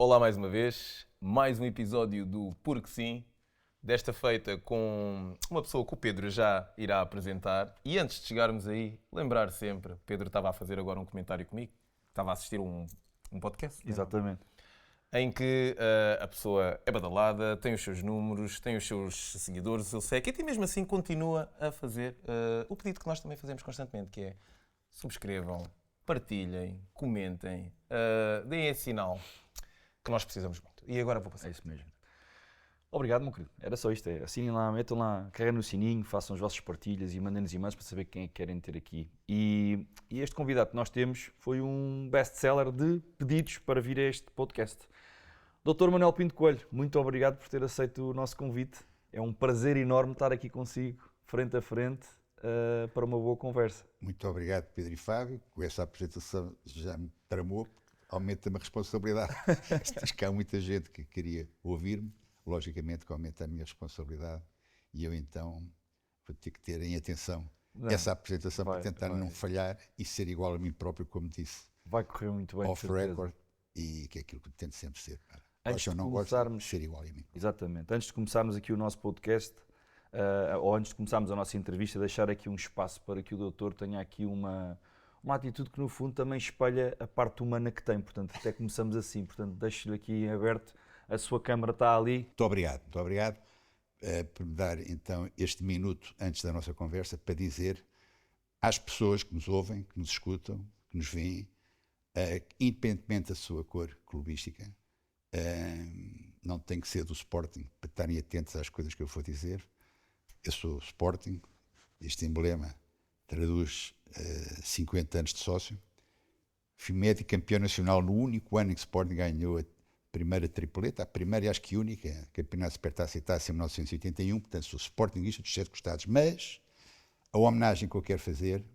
Olá mais uma vez, mais um episódio do Porque Sim, desta feita com uma pessoa que o Pedro já irá apresentar. E antes de chegarmos aí, lembrar sempre, Pedro estava a fazer agora um comentário comigo, estava a assistir um podcast, né? Exatamente. Em que a pessoa é badalada, tem os seus números, tem os seus seguidores, o seu séquito e mesmo assim continua a fazer o pedido que nós também fazemos constantemente, que é subscrevam, partilhem, comentem, deem esse sinal que nós precisamos muito. E agora vou passar. É isso mesmo. Obrigado, meu querido. Era só isto. Assinem lá, metam lá, carreguem no sininho, façam as vossas partilhas e mandem-nos e-mails para saber quem é que querem ter aqui. E este convidado que nós temos foi um best-seller de pedidos para vir a este podcast. Dr. Manuel Pinto Coelho, muito obrigado por ter aceito o nosso convite. É um prazer enorme estar aqui consigo, frente a frente, para uma boa conversa. Muito obrigado, Pedro e Fábio. Com essa apresentação já me tramou, aumenta-me a responsabilidade. Diz que há muita gente que queria ouvir-me, logicamente que aumenta a minha responsabilidade e eu então vou ter que ter em atenção essa apresentação para tentar não falhar e ser igual a mim próprio, como disse. Vai correr muito bem, Off record, e que é aquilo que tento sempre ser. Antes ou não começarmos, gosto de ser igual a mim. Exatamente. Antes de começarmos aqui o nosso podcast, ou antes de começarmos a nossa entrevista, deixar aqui um espaço para que o doutor tenha aqui uma atitude que no fundo também espelha a parte humana que tem. Portanto, até começamos assim. Portanto, deixo-lhe aqui em aberto, a sua câmara está ali. Muito obrigado por me dar então este minuto antes da nossa conversa para dizer às pessoas que nos ouvem, que nos escutam, que nos veem, independentemente da sua cor clubística, não tem que ser do Sporting para estarem atentos às coisas que eu vou dizer. Eu sou Sporting, este emblema traduz 50 anos de sócio. Fui médio campeão nacional no único ano em que o Sporting ganhou a primeira tripleta, a primeira e acho que única, campeonato de Supertaça e Taça em 1981, portanto sou Sportingista dos 7 costados, mas a homenagem que eu quero fazer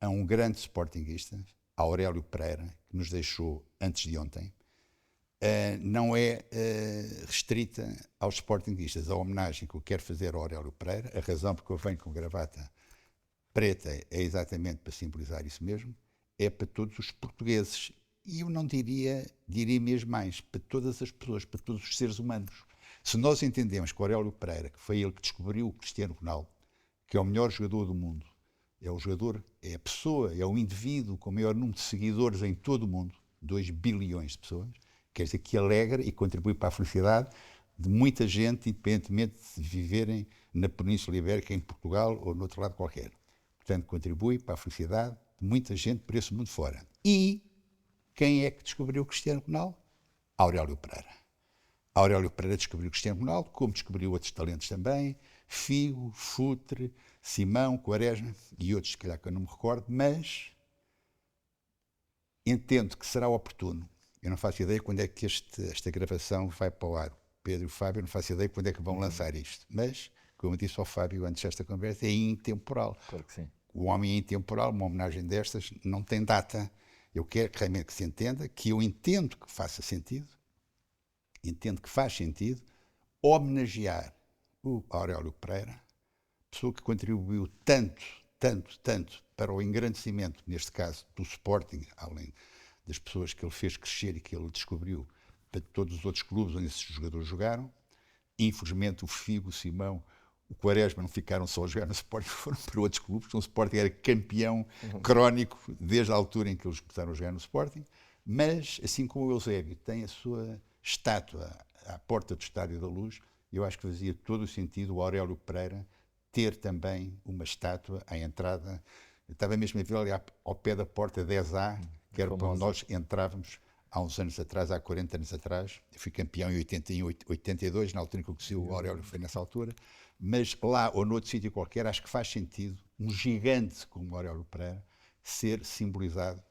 a um grande Sportingista, Aurélio Pereira, que nos deixou antes de ontem, não é restrita aos Sportingistas. A homenagem que eu quero fazer ao Aurélio Pereira, a razão porque eu venho com gravata preta é exatamente para simbolizar isso mesmo, é para todos os portugueses. E eu não diria mesmo mais, para todas as pessoas, para todos os seres humanos. Se nós entendemos que o Aurélio Pereira, que foi ele que descobriu o Cristiano Ronaldo, que é o melhor jogador do mundo, é o jogador, é a pessoa, é o indivíduo com o maior número de seguidores em todo o mundo, 2 bilhões de pessoas, quer dizer que alegra e contribui para a felicidade de muita gente, independentemente de viverem na Península Ibérica, em Portugal ou no outro lado qualquer. Portanto, contribui para a felicidade de muita gente por esse mundo fora. E quem é que descobriu o Cristiano Ronaldo? Aurélio Pereira. Aurélio Pereira descobriu o Cristiano Ronaldo, como descobriu outros talentos também, Figo, Futre, Simão, Quaresma e outros, se calhar que eu não me recordo, mas entendo que será oportuno. Eu não faço ideia quando é que esta gravação vai para o ar. Pedro e o Fábio, não faço ideia quando é que vão lançar isto. Mas, como eu disse ao Fábio antes desta conversa, é intemporal. Claro que sim. O homem é intemporal, uma homenagem destas não tem data. Eu quero realmente que se entenda, que eu entendo que faça sentido, entendo que faz sentido, homenagear o Aurélio Pereira, pessoa que contribuiu tanto para o engrandecimento, neste caso, do Sporting, além das pessoas que ele fez crescer e que ele descobriu para todos os outros clubes onde esses jogadores jogaram. Infelizmente, o Figo, o Simão, o Quaresma não ficaram só a jogar no Sporting, foram para outros clubes. Então, o Sporting era campeão crónico desde a altura em que eles começaram a jogar no Sporting. Mas, assim como o Eusébio tem a sua estátua à porta do Estádio da Luz, eu acho que fazia todo o sentido o Aurélio Pereira ter também uma estátua à entrada. Eu estava mesmo a ver ali ao pé da porta 10A, que era para onde nós entrávamos há uns anos atrás, há 40 anos atrás. Eu fui campeão em 81, 82, na altura em que eu conheci o Aurélio, foi nessa altura. Mas lá ou noutro sítio qualquer, acho que faz sentido um gigante como o Aurélio Pereira ser simbolizado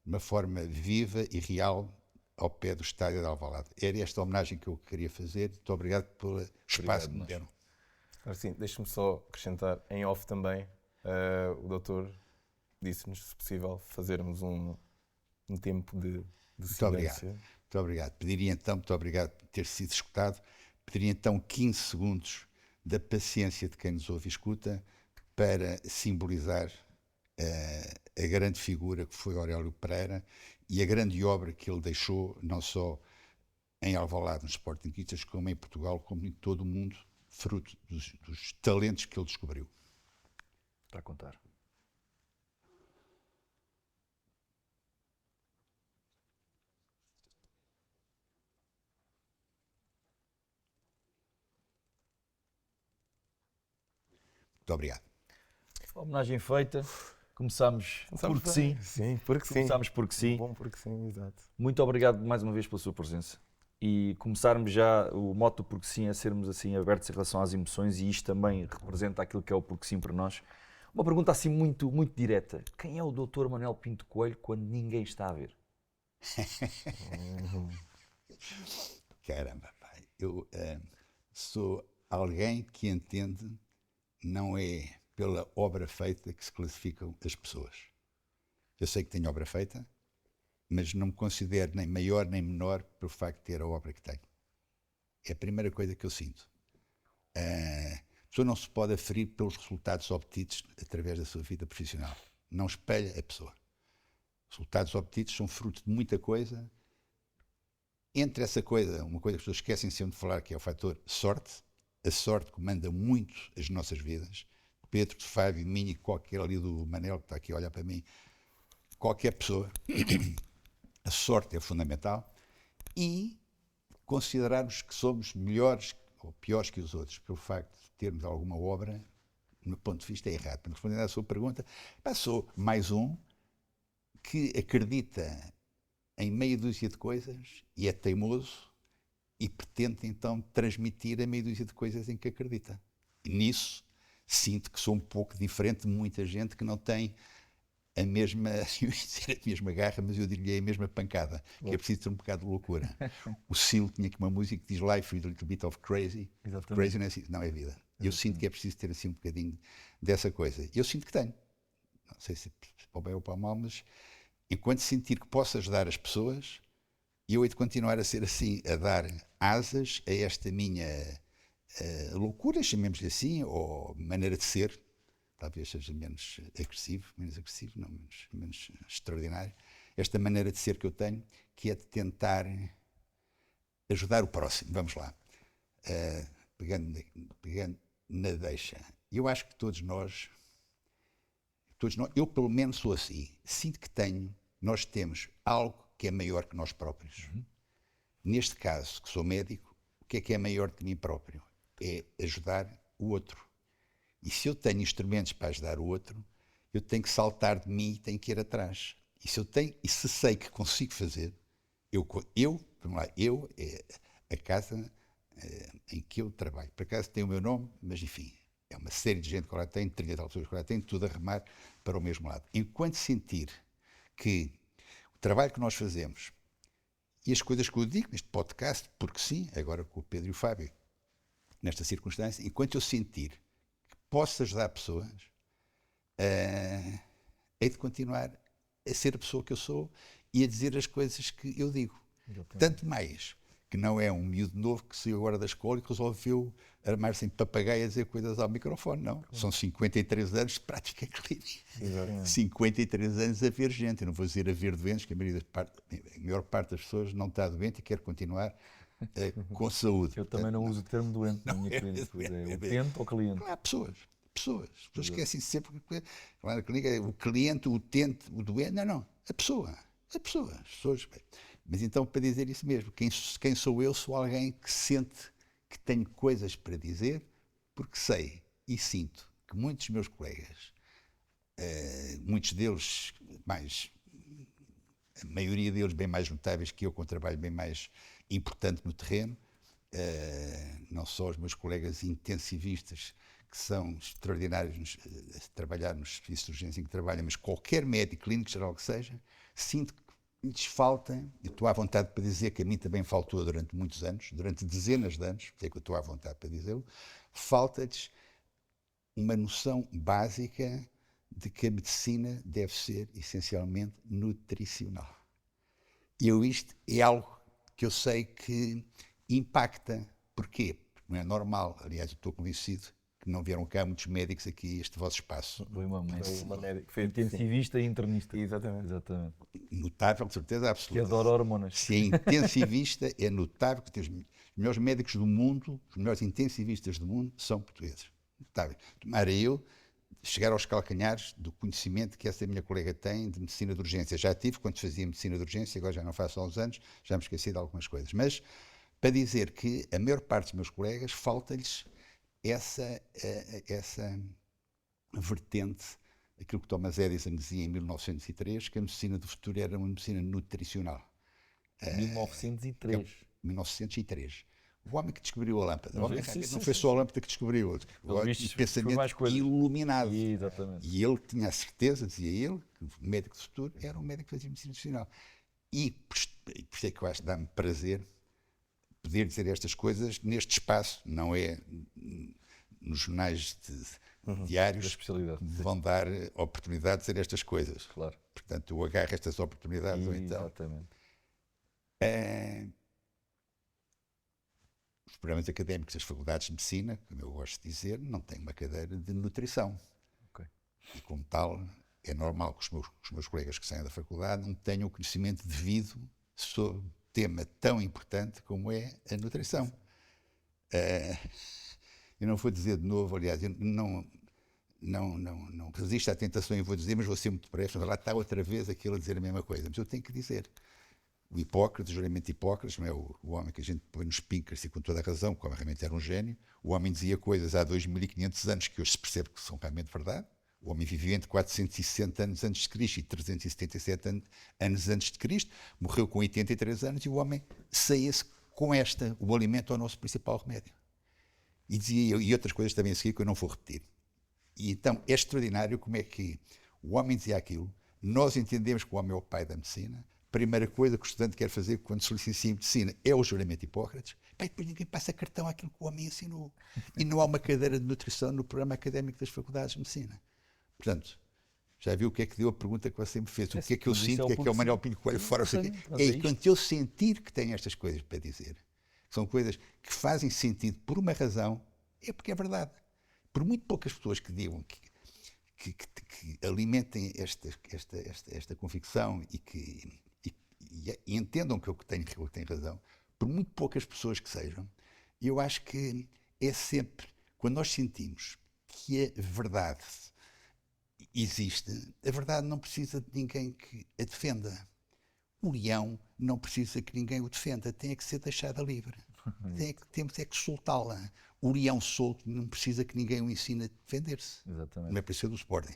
de uma forma viva e real ao pé do estádio de Alvalade. Era esta homenagem que eu queria fazer. Muito obrigado pelo espaço que me deram. Assim, deixe-me só acrescentar, em off também, o doutor disse-nos, se possível, fazermos um tempo de silêncio. Muito obrigado. Pediria então, muito obrigado por ter sido escutado, pediria então 15 segundos da paciência de quem nos ouve e escuta para simbolizar a grande figura que foi Aurélio Pereira e a grande obra que ele deixou, não só em Alvalade, nos Sportinguistas, como em Portugal, como em todo o mundo, fruto dos talentos que ele descobriu. Está a contar. Muito obrigado. Homenagem feita. Começámos porque sim. Sim, porque sim. Começámos porque sim. Bom, porque sim, exato. Muito obrigado mais uma vez pela sua presença. E começarmos já, o moto do porque sim é sermos assim abertos em relação às emoções, e isto também representa aquilo que é o porque sim para nós. Uma pergunta assim muito, muito direta. Quem é o Dr. Manuel Pinto Coelho quando ninguém está a ver? Caramba, pai. Eu sou alguém que entende, não é pela obra feita que se classificam as pessoas. Eu sei que tenho obra feita, mas não me considero nem maior nem menor pelo facto de ter a obra que tenho. É a primeira coisa que eu sinto. A pessoa não se pode aferir pelos resultados obtidos através da sua vida profissional. Não espelha a pessoa. Os resultados obtidos são fruto de muita coisa. Entre essa coisa, uma coisa que as pessoas esquecem sempre de falar, que é o fator sorte. A sorte comanda muito as nossas vidas. Pedro, Fábio, Minho, qualquer ali do Manel que está aqui a olhar para mim, qualquer pessoa, a sorte é fundamental. E considerarmos que somos melhores ou piores que os outros pelo facto de termos alguma obra, no meu ponto de vista, é errado. Para responder à sua pergunta, sou mais um que acredita em meia dúzia de coisas e é teimoso e pretende então transmitir a meia dúzia de coisas em que acredita. E nisso sinto que sou um pouco diferente de muita gente que não tem a mesma, eu ia dizer a mesma garra, mas eu diria a mesma pancada, que é preciso ter um bocado de loucura. O Sil tinha aqui uma música que diz Life with a little bit of crazy. Exatamente. Crazy não é assim, não é vida. Eu sinto que é preciso ter assim um bocadinho dessa coisa. Eu sinto que tenho. Não sei se para o bem ou para o mal, mas enquanto sentir que posso ajudar as pessoas, eu hei de continuar a ser assim, a dar asas a esta minha loucura, chamemos-lhe assim, ou maneira de ser. Talvez seja menos agressivo, não, menos extraordinário. Esta maneira de ser que eu tenho, que é de tentar ajudar o próximo. Vamos lá. Pegando na deixa. Eu acho que todos nós, eu pelo menos sou assim, sinto que nós temos algo que é maior que nós próprios. Neste caso, que sou médico, o que é maior que mim próprio? É ajudar o outro. E se eu tenho instrumentos para ajudar o outro, eu tenho que saltar de mim e tenho que ir atrás. E se sei que consigo fazer, vamos lá, é a casa em que eu trabalho. Por acaso tem o meu nome, mas enfim, é uma série de gente que lá tem, 30 tal pessoas que lá tem, tudo a remar para o mesmo lado. Enquanto sentir que o trabalho que nós fazemos e as coisas que eu digo neste podcast, porque sim, agora com o Pedro e o Fábio, nesta circunstância, enquanto eu sentir posso ajudar pessoas, hei de continuar a ser a pessoa que eu sou e a dizer as coisas que eu digo. Exatamente. Tanto mais que não é um miúdo novo que saiu agora da escola e que resolveu armar-se em papagaio a dizer coisas ao microfone, não. São 53 anos de prática clínica. Exatamente. 53 anos a ver gente. Eu não vou dizer a ver doentes, que a maior parte das pessoas não está doente e quer continuar com saúde. Eu também não uso o termo doente na minha clínica. É utente ou cliente? Não há pessoas. Pessoas esquecem sempre que lá na clínica o cliente, o utente, o doente. Não. A pessoa. As pessoas. Mas então, para dizer isso mesmo, quem sou eu? Sou alguém que sente que tenho coisas para dizer, porque sei e sinto que muitos dos meus colegas, muitos deles a maioria deles bem mais notáveis que eu, com um trabalho bem mais importante no terreno, não só os meus colegas intensivistas, que são extraordinários a trabalhar nos serviços de urgência em que trabalham, mas qualquer médico clínico geral que seja, sinto que lhes falta, e estou à vontade para dizer que a mim também faltou durante muitos anos, durante dezenas de anos, é que eu estou à vontade para dizê-lo, falta-lhes uma noção básica de que a medicina deve ser essencialmente nutricional. E isto é algo que eu sei que impacta. Porquê? Porque não é normal, aliás, eu estou convencido que que não vieram cá muitos médicos aqui a este vosso espaço. Foi uma Foi uma médica. intensivista e internista. Exatamente. Exatamente. Notável, de certeza Que absoluta. adora hormonas. Se é intensivista, é notável que os melhores médicos do mundo, os melhores intensivistas do mundo, são portugueses. Notável. Tomara eu chegar aos calcanhares do conhecimento que essa minha colega tem de medicina de urgência. Já tive quando fazia medicina de urgência, agora já não faço há uns anos, já me esqueci de algumas coisas. Mas para dizer que a maior parte dos meus colegas falta-lhes essa vertente, aquilo que Thomas Edison dizia em 1903, que a medicina do futuro era uma medicina nutricional. 1903. 1903. O homem que descobriu a lâmpada. Não, O homem sim, sim, não foi só a lâmpada que descobriu, o pensamento mais coisas. iluminado. Exatamente. E ele tinha a certeza, dizia ele, que o médico do futuro era um médico que fazia medicina nutricional. E por isso é que eu acho que dá-me prazer poder dizer estas coisas neste espaço, não é nos jornais diários Da especialidade. que me vão dar oportunidade de dizer estas coisas. Claro. Portanto, eu agarro estas oportunidades. Ou então, Exatamente. os programas académicos das faculdades de medicina, como eu gosto de dizer, não têm uma cadeira de nutrição. Ok. E como tal, é normal que os meus colegas que saem da faculdade não tenham o conhecimento devido sobre um tema tão importante como é a nutrição. Eu não vou dizer de novo, aliás, eu não resisto à tentação e vou dizer, mas vou ser muito breve, lá está outra vez aquilo a dizer a mesma coisa, mas eu tenho que dizer. O Hipócrates, o juramento de Hipócrates, não é o homem que a gente põe nos pincers e com toda a razão, que realmente era um gênio. O homem dizia coisas há 2500 anos que hoje se percebe que são realmente verdade. O homem viveu entre 460 anos antes de Cristo e 377 anos antes de Cristo, morreu com 83 anos e o homem saía-se com o alimento é o nosso principal remédio. E dizia eu, e outras coisas também a seguir que eu não vou repetir. E então é extraordinário como é que o homem dizia aquilo, nós entendemos que o homem é o pai da medicina. Primeira coisa que o estudante quer fazer quando se licencia em medicina é o juramento de Hipócrates. Pai, depois ninguém passa cartão àquilo que o homem ensinou. E não há uma cadeira de nutrição no programa académico das faculdades de medicina. Portanto, já viu o que é que deu a pergunta que você me fez? O que é que eu sinto? O que é que é o Manuel Pinho Coelho fora? É quando eu sentir que tenho estas coisas para dizer, são coisas que fazem sentido por uma razão, é porque é verdade. Por muito poucas pessoas que digam que alimentem esta convicção e entendam que eu tenho razão, por muito poucas pessoas que sejam, eu acho que é sempre, quando nós sentimos que a verdade existe, a verdade não precisa de ninguém que a defenda. O leão não precisa que ninguém o defenda, tem que ser deixada livre. Temos que soltá-la. O leão solto não precisa que ninguém o ensine a defender-se. Exatamente. Não é para ser do Sporting.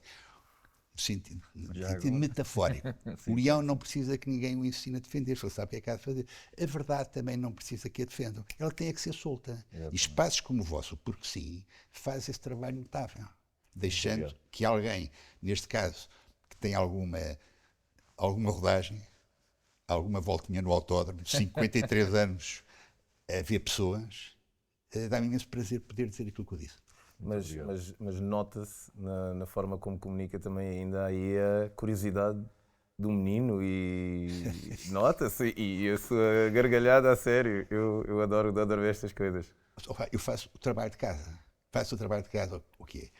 No sentido agora. metafórico. O leão não precisa que ninguém o ensine a defender-se, ele sabe o que é que há de fazer. A verdade também não precisa que a defendam. Ela tem que ser solta. Exatamente. E espaços como o vosso, porque sim, faz esse trabalho notável. Deixando que alguém, neste caso, que tem alguma rodagem, alguma voltinha no autódromo, 53 anos a ver pessoas, dá-me imenso prazer poder dizer aquilo que eu disse. Mas nota-se na forma como comunica também ainda aí a curiosidade do menino e nota-se e a sua gargalhada a sério. Eu adoro ver estas coisas. Eu faço o trabalho de casa. O que é?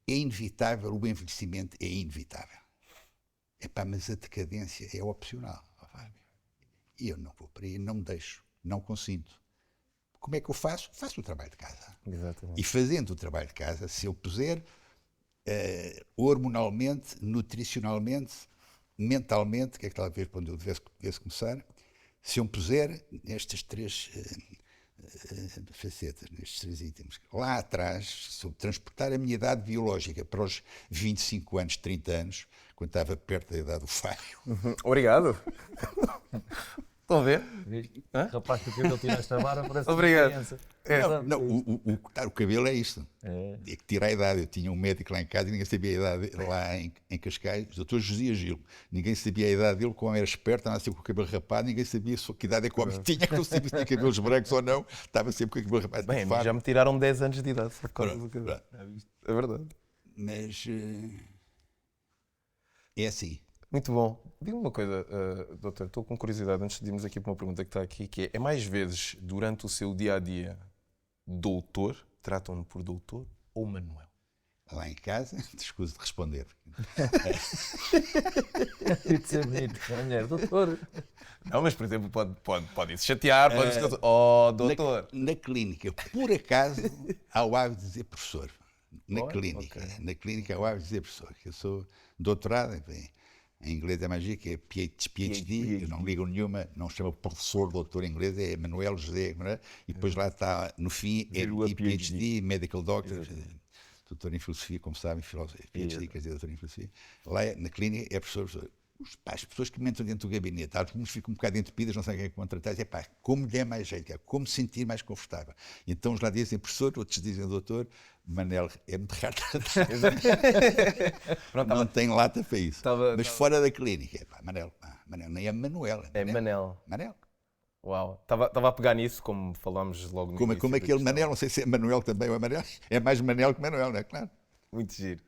É inevitável, o envelhecimento é inevitável. Mas a decadência é opcional. E eu não vou para aí, não me deixo, não consinto. Como é que eu faço? Faço o trabalho de casa. Exatamente. E fazendo o trabalho de casa, se eu puser hormonalmente, nutricionalmente, mentalmente, que é que talvez quando eu devesse começar, se eu puser nestas três facetas, nestes três itens, lá atrás, se eu transportar a minha idade biológica para os 25 anos, 30 anos, quando estava perto da idade do Fábio. Obrigado. Estão a ver? Rapaz, que o cabelo tira esta barba, parece Obrigado. uma criança. Cortar o cabelo é isto. É que tira a idade. Eu tinha um médico lá em casa e ninguém sabia a idade lá em Cascais, o Dr. José Gil. Ninguém sabia a idade dele, como era esperto, andava sempre com o cabelo rapado, ninguém sabia que idade é que o homem tinha, que não sabia se tinha cabelos brancos ou não, estava sempre com o cabelo rapado. Bem, já me tiraram 10 anos de idade só por causa do cabelo. É verdade. Mas é assim. Muito bom. Diga-me uma coisa, doutor, estou com curiosidade, antes de irmos aqui para uma pergunta que está aqui, que é mais vezes durante o seu dia-a-dia doutor, tratam-no por doutor ou Manuel? Lá em casa, te escuso de responder. Deve ser bonito. Mulher, doutor. Não, mas por exemplo, pode se chatear, pode dizer, oh, doutor. Na clínica, por acaso, há o hábito de dizer professor. Na Olha, clínica. ok. Na clínica há o hábito de dizer professor. Eu sou doutorado, enfim, em inglês é mais chique, é PhD, eu não ligo nenhuma, não se chama professor, doutor em inglês, é Manuel José, não é? E depois lá está, no fim, é Vírgula PhD, Medical Doctor, Exatamente. doutor em filosofia, como sabem, PhD, Exato. quer dizer, doutor em filosofia. Lá na clínica é professor. As pessoas que me entram dentro do gabinete, alguns ficam um bocado entupidas, não sabem quem é que vão tratar, é pá, como lhe é mais jeito, como se sentir mais confortável. Então uns lá dizem professor, outros dizem doutor, Manel é muito raro, Pronto, não tem lata para isso. Mas tava- fora da clínica, é pá, Manel, nem é Manuel, É Manel. Manel. Uau. Estava a pegar nisso, como falámos logo no início Como da aquele questão. Manel, não sei se é Manuel também ou é Manel, é mais Manel que Manuel, não é claro? Muito giro.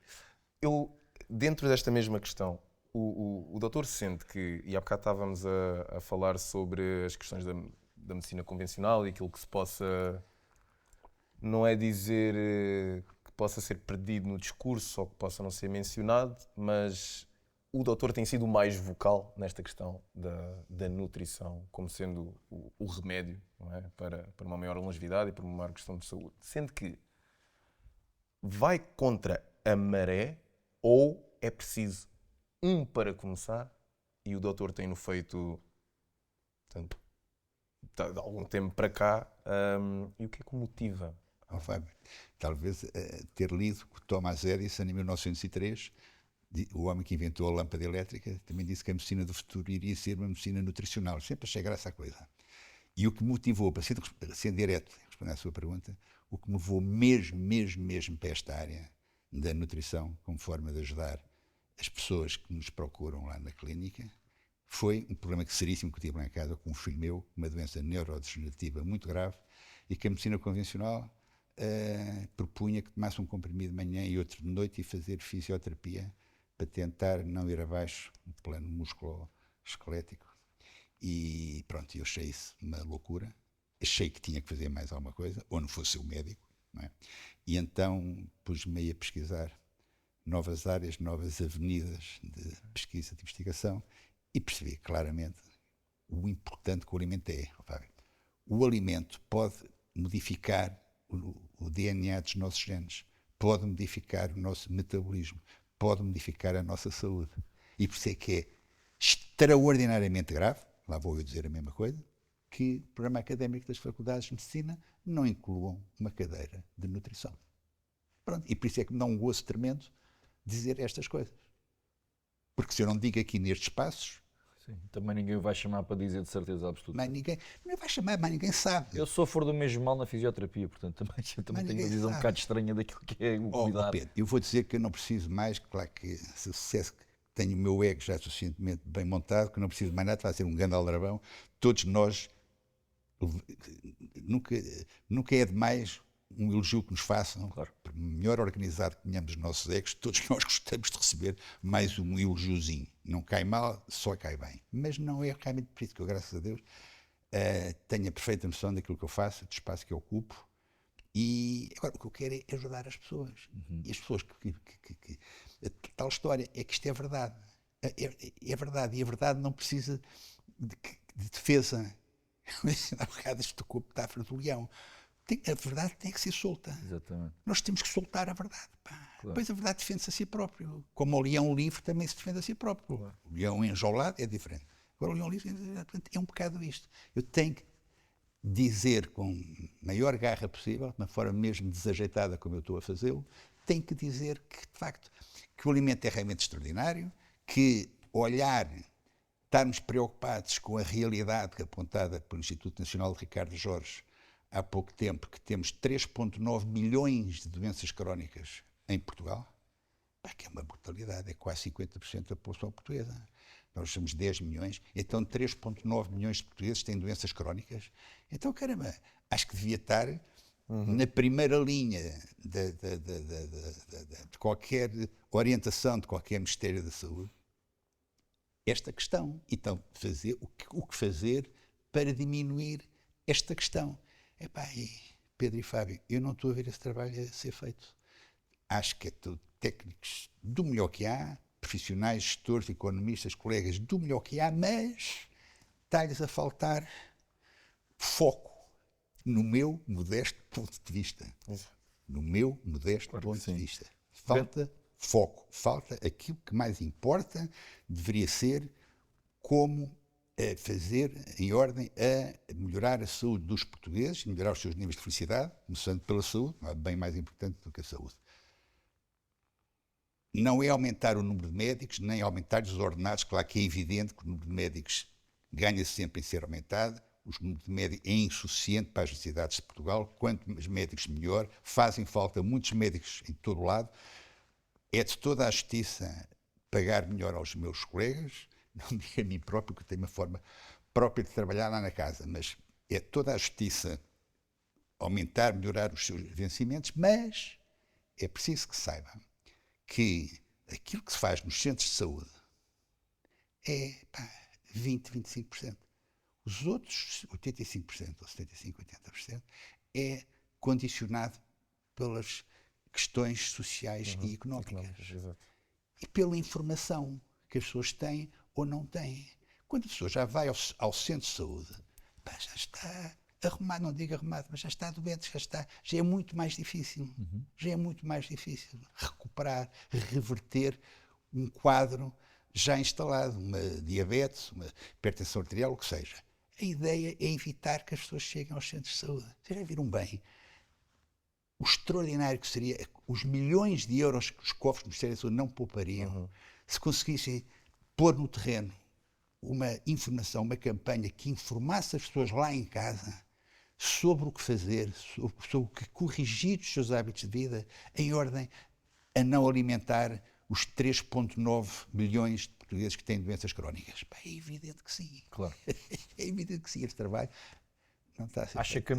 Eu, dentro desta mesma questão, o doutor sente que, e há bocado estávamos a falar sobre as questões da medicina convencional e aquilo que se possa, não é dizer que possa ser perdido no discurso ou que possa não ser mencionado, mas o doutor tem sido o mais vocal nesta questão da nutrição, como sendo o remédio, não é? para uma maior longevidade e para uma maior questão de saúde. Sendo que vai contra a maré ou é preciso para começar e o doutor tem-no feito, portanto, de algum tempo para cá, e o que é que o motiva? Ó, Fábio, talvez ter lido o Thomas Edison em 1903, o homem que inventou a lâmpada elétrica, também disse que a medicina do futuro iria ser uma medicina nutricional. Sempre achei graça à coisa. E o que me motivou, para ser direto, responder à sua pergunta, o que me levou mesmo para esta área da nutrição, como forma de ajudar as pessoas que nos procuram lá na clínica, foi um problema seríssimo que eu tive lá em casa com um filho meu, uma doença neurodegenerativa muito grave, e que a medicina convencional propunha que tomasse um comprimido de manhã e outro de noite e fazer fisioterapia para tentar não ir abaixo no plano musculoesquelético. E pronto, eu achei isso uma loucura. Achei que tinha que fazer mais alguma coisa, ou não fosse o médico, não é? E então pus-me aí a pesquisar novas áreas, novas avenidas de pesquisa, de investigação, e percebi claramente o importante que o alimento é. Fábio. O alimento pode modificar o DNA dos nossos genes, pode modificar o nosso metabolismo, pode modificar a nossa saúde. E por isso é que é extraordinariamente grave, lá vou eu dizer a mesma coisa, que o programa académico das faculdades de medicina não incluam uma cadeira de nutrição. Pronto, e por isso é que me dá um gozo tremendo dizer estas coisas. Porque se eu não digo aqui nestes espaços, Sim, também ninguém o vai chamar para dizer de certeza absoluta. mais ninguém não vai chamar, mais ninguém sabe. Eu sofro do mesmo mal na fisioterapia, portanto também tenho uma visão um bocado estranha daquilo que é o cuidar. Pedro, eu vou dizer que eu não preciso mais, claro que se o sucesso tenho o meu ego já suficientemente bem montado, que não preciso mais nada, vai ser um grande aldrabão. Todos nós, nunca é demais um elogio que nos façam, Claro. por melhor organizado que tenhamos os nossos egos, todos nós gostamos de receber mais um elogiozinho. Não cai mal, só cai bem. Mas não é realmente por isso que eu, graças a Deus, tenho a perfeita noção daquilo que eu faço, do espaço que eu ocupo. E agora o que eu quero é ajudar as pessoas. E as pessoas a tal história é que isto é verdade. É verdade. E a verdade não precisa de defesa. Há bocadas que o corpo está à frente do leão. A verdade tem que ser solta. Exatamente. Nós temos que soltar a verdade. Pá. Claro. Depois a verdade defende-se a si próprio. Como o leão livre também se defende a si próprio. Claro. O leão enjaulado é diferente. Agora o leão livre é um bocado isto. Eu tenho que dizer com a maior garra possível, de uma forma mesmo desajeitada como eu estou a fazê-lo, tenho que dizer que, de facto, que o alimento é realmente extraordinário, que olhar, estarmos preocupados com a realidade apontada pelo Instituto Nacional de Ricardo Jorge há pouco tempo, que temos 3,9 milhões de doenças crónicas em Portugal, que é uma brutalidade, é quase 50% da população portuguesa. Nós somos 10 milhões, então 3,9 milhões de portugueses têm doenças crónicas. Então, caramba, acho que devia estar na primeira linha de qualquer orientação, de qualquer Ministério da Saúde, esta questão. Então, o que fazer para diminuir esta questão? Pedro e Fábio, eu não estou a ver esse trabalho a ser feito. Acho que é tudo técnicos do melhor que há, profissionais, gestores, economistas, colegas do melhor que há, mas está-lhes a faltar foco, no meu modesto ponto de vista. No meu modesto ponto de vista. Falta foco, falta aquilo que mais importa, deveria ser como fazer em ordem a melhorar a saúde dos portugueses, melhorar os seus níveis de felicidade, começando pela saúde, não há bem mais importante do que a saúde. Não é aumentar o número de médicos, nem aumentar os ordenados. Claro que é evidente que o número de médicos ganha sempre em ser aumentado. O número de médicos é insuficiente para as necessidades de Portugal. Quanto mais médicos, melhor. Fazem falta muitos médicos em todo o lado. É de toda a justiça pagar melhor aos meus colegas. Não digo a mim próprio, que eu tenho uma forma própria de trabalhar lá na casa, mas é de toda a justiça aumentar, melhorar os seus vencimentos, mas é preciso que saibam que aquilo que se faz nos centros de saúde é 20, 25%. Os outros 85% ou 75%, 80% é condicionado pelas questões sociais e económicas. E pela informação que as pessoas têm ou não têm. Quando a pessoa já vai ao centro de saúde, já está arrumado, não digo arrumado, mas já está doente, já é muito mais difícil. Já é muito mais difícil recuperar, reverter um quadro já instalado, uma diabetes, uma hipertensão arterial, o que seja. A ideia é evitar que as pessoas cheguem aos centros de saúde. Vocês já viram bem o extraordinário que seria, os milhões de euros que os cofres do Ministério da Saúde não poupariam se conseguissem pôr no terreno uma informação, uma campanha que informasse as pessoas lá em casa sobre o que fazer, sobre o que corrigir os seus hábitos de vida em ordem a não alimentar os 3,9 milhões de portugueses que têm doenças crónicas. É evidente que sim. Claro. É evidente que sim, este trabalho não está a ser Acha que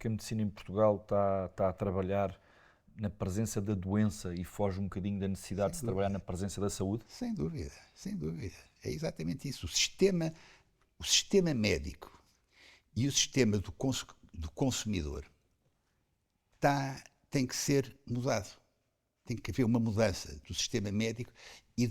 a medicina em Portugal está a trabalhar na presença da doença e foge um bocadinho da necessidade de se trabalhar na presença da saúde? Sem dúvida, sem dúvida. É exatamente isso. O sistema médico e o sistema do consumidor tem que ser mudado. Tem que haver uma mudança do sistema médico e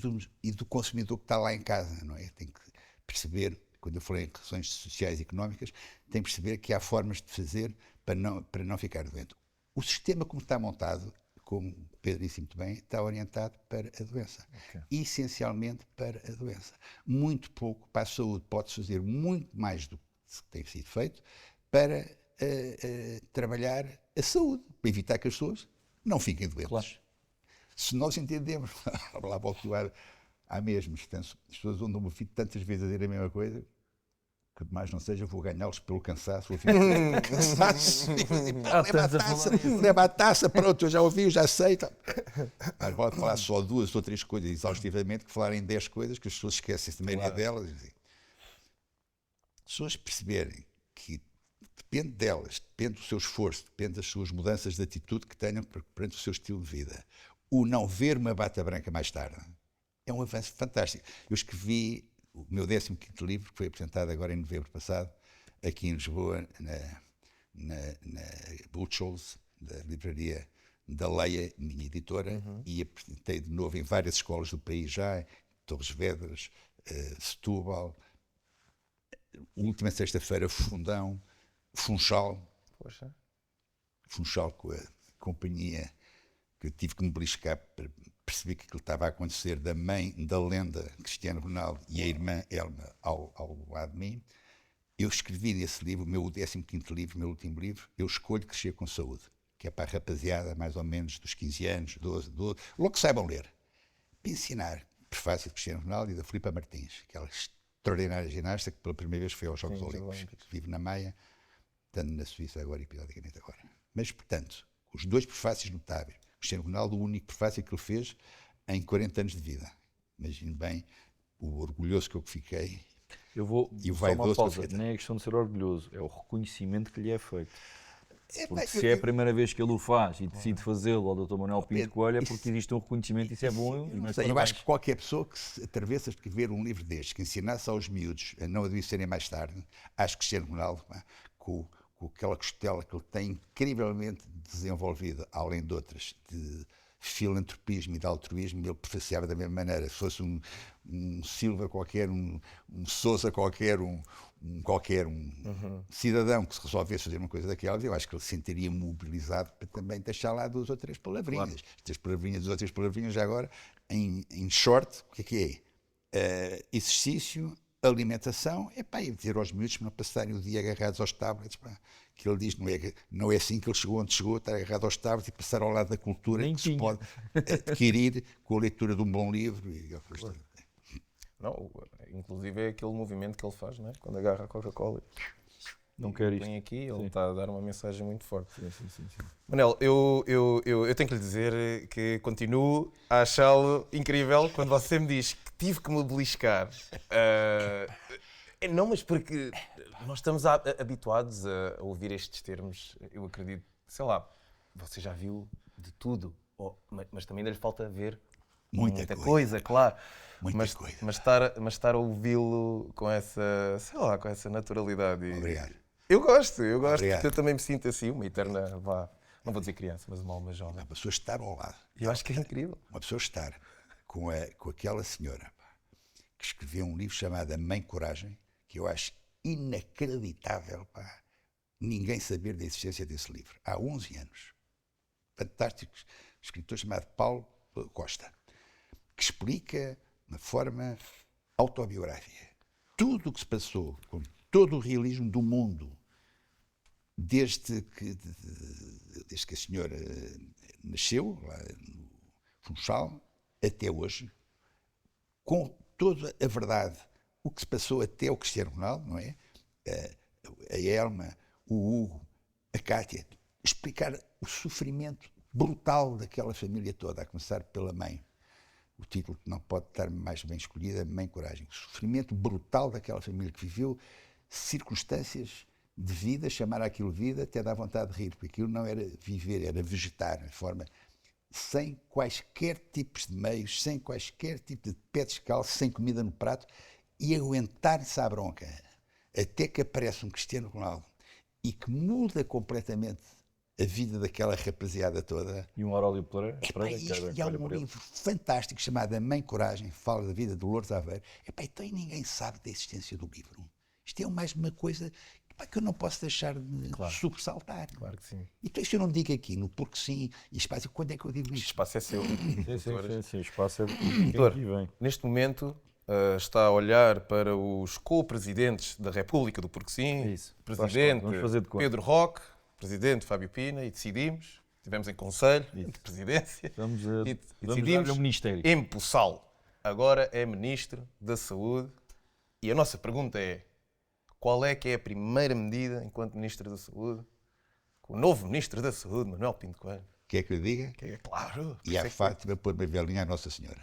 do consumidor que está lá em casa, não é? Tem que perceber, quando eu falei em questões sociais e económicas, tem que perceber que há formas de fazer para não ficar doente. O sistema como está montado, como o Pedro disse muito bem, está orientado para a doença. Okay. Essencialmente para a doença. Muito pouco para a saúde. Pode-se fazer muito mais do que tem sido feito para trabalhar a saúde, para evitar que as pessoas não fiquem doentes. Claro. Se nós entendemos, lá volto à mesma, as pessoas andam me ouvindo tantas vezes a dizer a mesma coisa, que mais não seja, vou ganhá-los pelo cansaço. Cansaço. Leva a taça, pronto, eu já ouvi, eu já sei. Tá. Mas pode falar só 2 ou 3 coisas exaustivamente, que falarem 10 coisas, que as pessoas esquecem-se de maioria delas. Assim. As pessoas perceberem que depende delas, depende do seu esforço, depende das suas mudanças de atitude que tenham perante o seu estilo de vida. O não ver uma bata branca mais tarde é um avanço fantástico. Eu escrevi o meu 15º livro, que foi apresentado agora em novembro passado, aqui em Lisboa, na Buchholz, da livraria da Leia, minha editora, e apresentei de novo em várias escolas do país já, Torres Vedras, Setúbal, última sexta-feira, Fundão, Funchal. Poxa. Funchal, com a companhia que eu tive que me beliscar para perceber que aquilo estava a acontecer, da mãe da lenda Cristiano Ronaldo e a irmã Elma ao lado de mim. Eu escrevi nesse livro, o meu 15º livro, meu último livro, Eu Escolho Crescer com Saúde, que é para a rapaziada mais ou menos dos 15 anos, 12, logo que saibam ler, para ensinar prefácio de Cristiano Ronaldo e da Filipa Martins, aquela extraordinária ginasta que pela primeira vez foi aos Jogos Olímpicos. Vive na Maia, estando na Suíça agora, episodicamente agora. Mas, portanto, os 2 prefácios notáveis. Cristiano Ronaldo, o único prefácio que ele fez em 40 anos de vida. Imagino bem o orgulhoso que eu fiquei. Eu vou e o só uma pausa. Que nem é questão de ser orgulhoso, é o reconhecimento que lhe é feito. Porque se é a primeira vez que ele o faz e decide fazê-lo ao Dr. Manuel Pinto Coelho, é porque existe um reconhecimento e isso é bom. Eu acho que qualquer pessoa que se atravessa de escrever um livro destes, que ensinasse aos miúdos a não adoecerem mais tarde, acho que Cristiano Ronaldo, com com aquela costela que ele tem incrivelmente desenvolvida, além de outras, de filantropismo e de altruísmo, ele prefaciava da mesma maneira. Se fosse um Silva qualquer, um Sousa qualquer, um cidadão que se resolvesse fazer uma coisa daquelas, eu acho que ele se sentiria mobilizado para também deixar lá 2 ou 3 palavrinhas. Claro. Estas palavrinhas, 2 ou 3 palavrinhas, já agora, em short, o que é? Exercício, alimentação, e dizer aos miúdos para não passarem o dia agarrados aos tablets, que ele diz, não é assim que ele chegou onde chegou, estar agarrado aos tablets e passar ao lado da cultura que se pode adquirir com a leitura de um bom livro. Não, inclusive é aquele movimento que ele faz, não é? Quando agarra a Coca-Cola. Não quer isto. Vem aqui, ele está a dar uma mensagem muito forte. Sim. Manel, eu tenho que lhe dizer que continuo a achá-lo incrível quando você me diz que tive que me beliscar. Não, mas porque nós estamos habituados a ouvir estes termos, eu acredito, sei lá, você já viu de tudo, mas também ainda lhe falta ver muita coisa, claro. Mas estar a ouvi-lo com essa, sei lá, com essa naturalidade. Obrigado. Eu gosto, porque Obrigado. eu também me sinto assim, uma eterna, não vou dizer criança, mas uma alma jovem. Uma pessoa estar ao lado. Eu acho que é incrível. Uma pessoa estar com aquela senhora que escreveu um livro chamado A Mãe Coragem, que eu acho inacreditável, ninguém saber da existência desse livro. Há 11 anos. Fantástico escritor chamado Paulo Costa, que explica de uma forma autobiográfica tudo o que se passou, com todo o realismo do mundo, desde que a senhora nasceu, lá no Funchal, até hoje, com toda a verdade, o que se passou até o Cristiano Ronaldo, não é? A Elma, o Hugo, a Cátia, explicar o sofrimento brutal daquela família toda, a começar pela mãe. O título que não pode estar mais bem escolhido é Mãe Coragem. O sofrimento brutal daquela família que viveu circunstâncias de vida, chamar aquilo vida, até dá vontade de rir, porque aquilo não era viver, era vegetar, de forma sem quaisquer tipos de meios, sem quaisquer tipo de pé descalço, sem comida no prato, e aguentar-se à bronca, até que aparece um Cristiano Ronaldo e que muda completamente a vida daquela rapaziada toda. E um Aurélio Pereira. E há um livro fantástico chamado A Mãe Coragem, fala da vida de Lourdes Aveiro. Então ninguém sabe da existência do livro. Isto é mais uma coisa que eu não posso deixar de sobressaltar. Claro que sim. Então isso eu não digo aqui, no Porque Sim, e espaço, quando é que eu digo isto? O espaço é seu. Sim, o espaço é de Doutor, quem aqui vem. neste momento está a olhar para os co-presidentes da República do Porque Sim, Isso. presidente Vamos fazer de conta. Pedro Roque, presidente Fábio Pina, e decidimos, estivemos em conselho de presidência, Vamos e dar-lhe decidimos um ministério. empossá-lo. Agora é Ministro da Saúde e a nossa pergunta é: qual é que é a primeira medida enquanto Ministro da Saúde, com o novo Ministro da Saúde, Manuel Pinto Coelho? Quer que eu diga? Que é claro. E a Fátima pôr uma velinha à Nossa Senhora.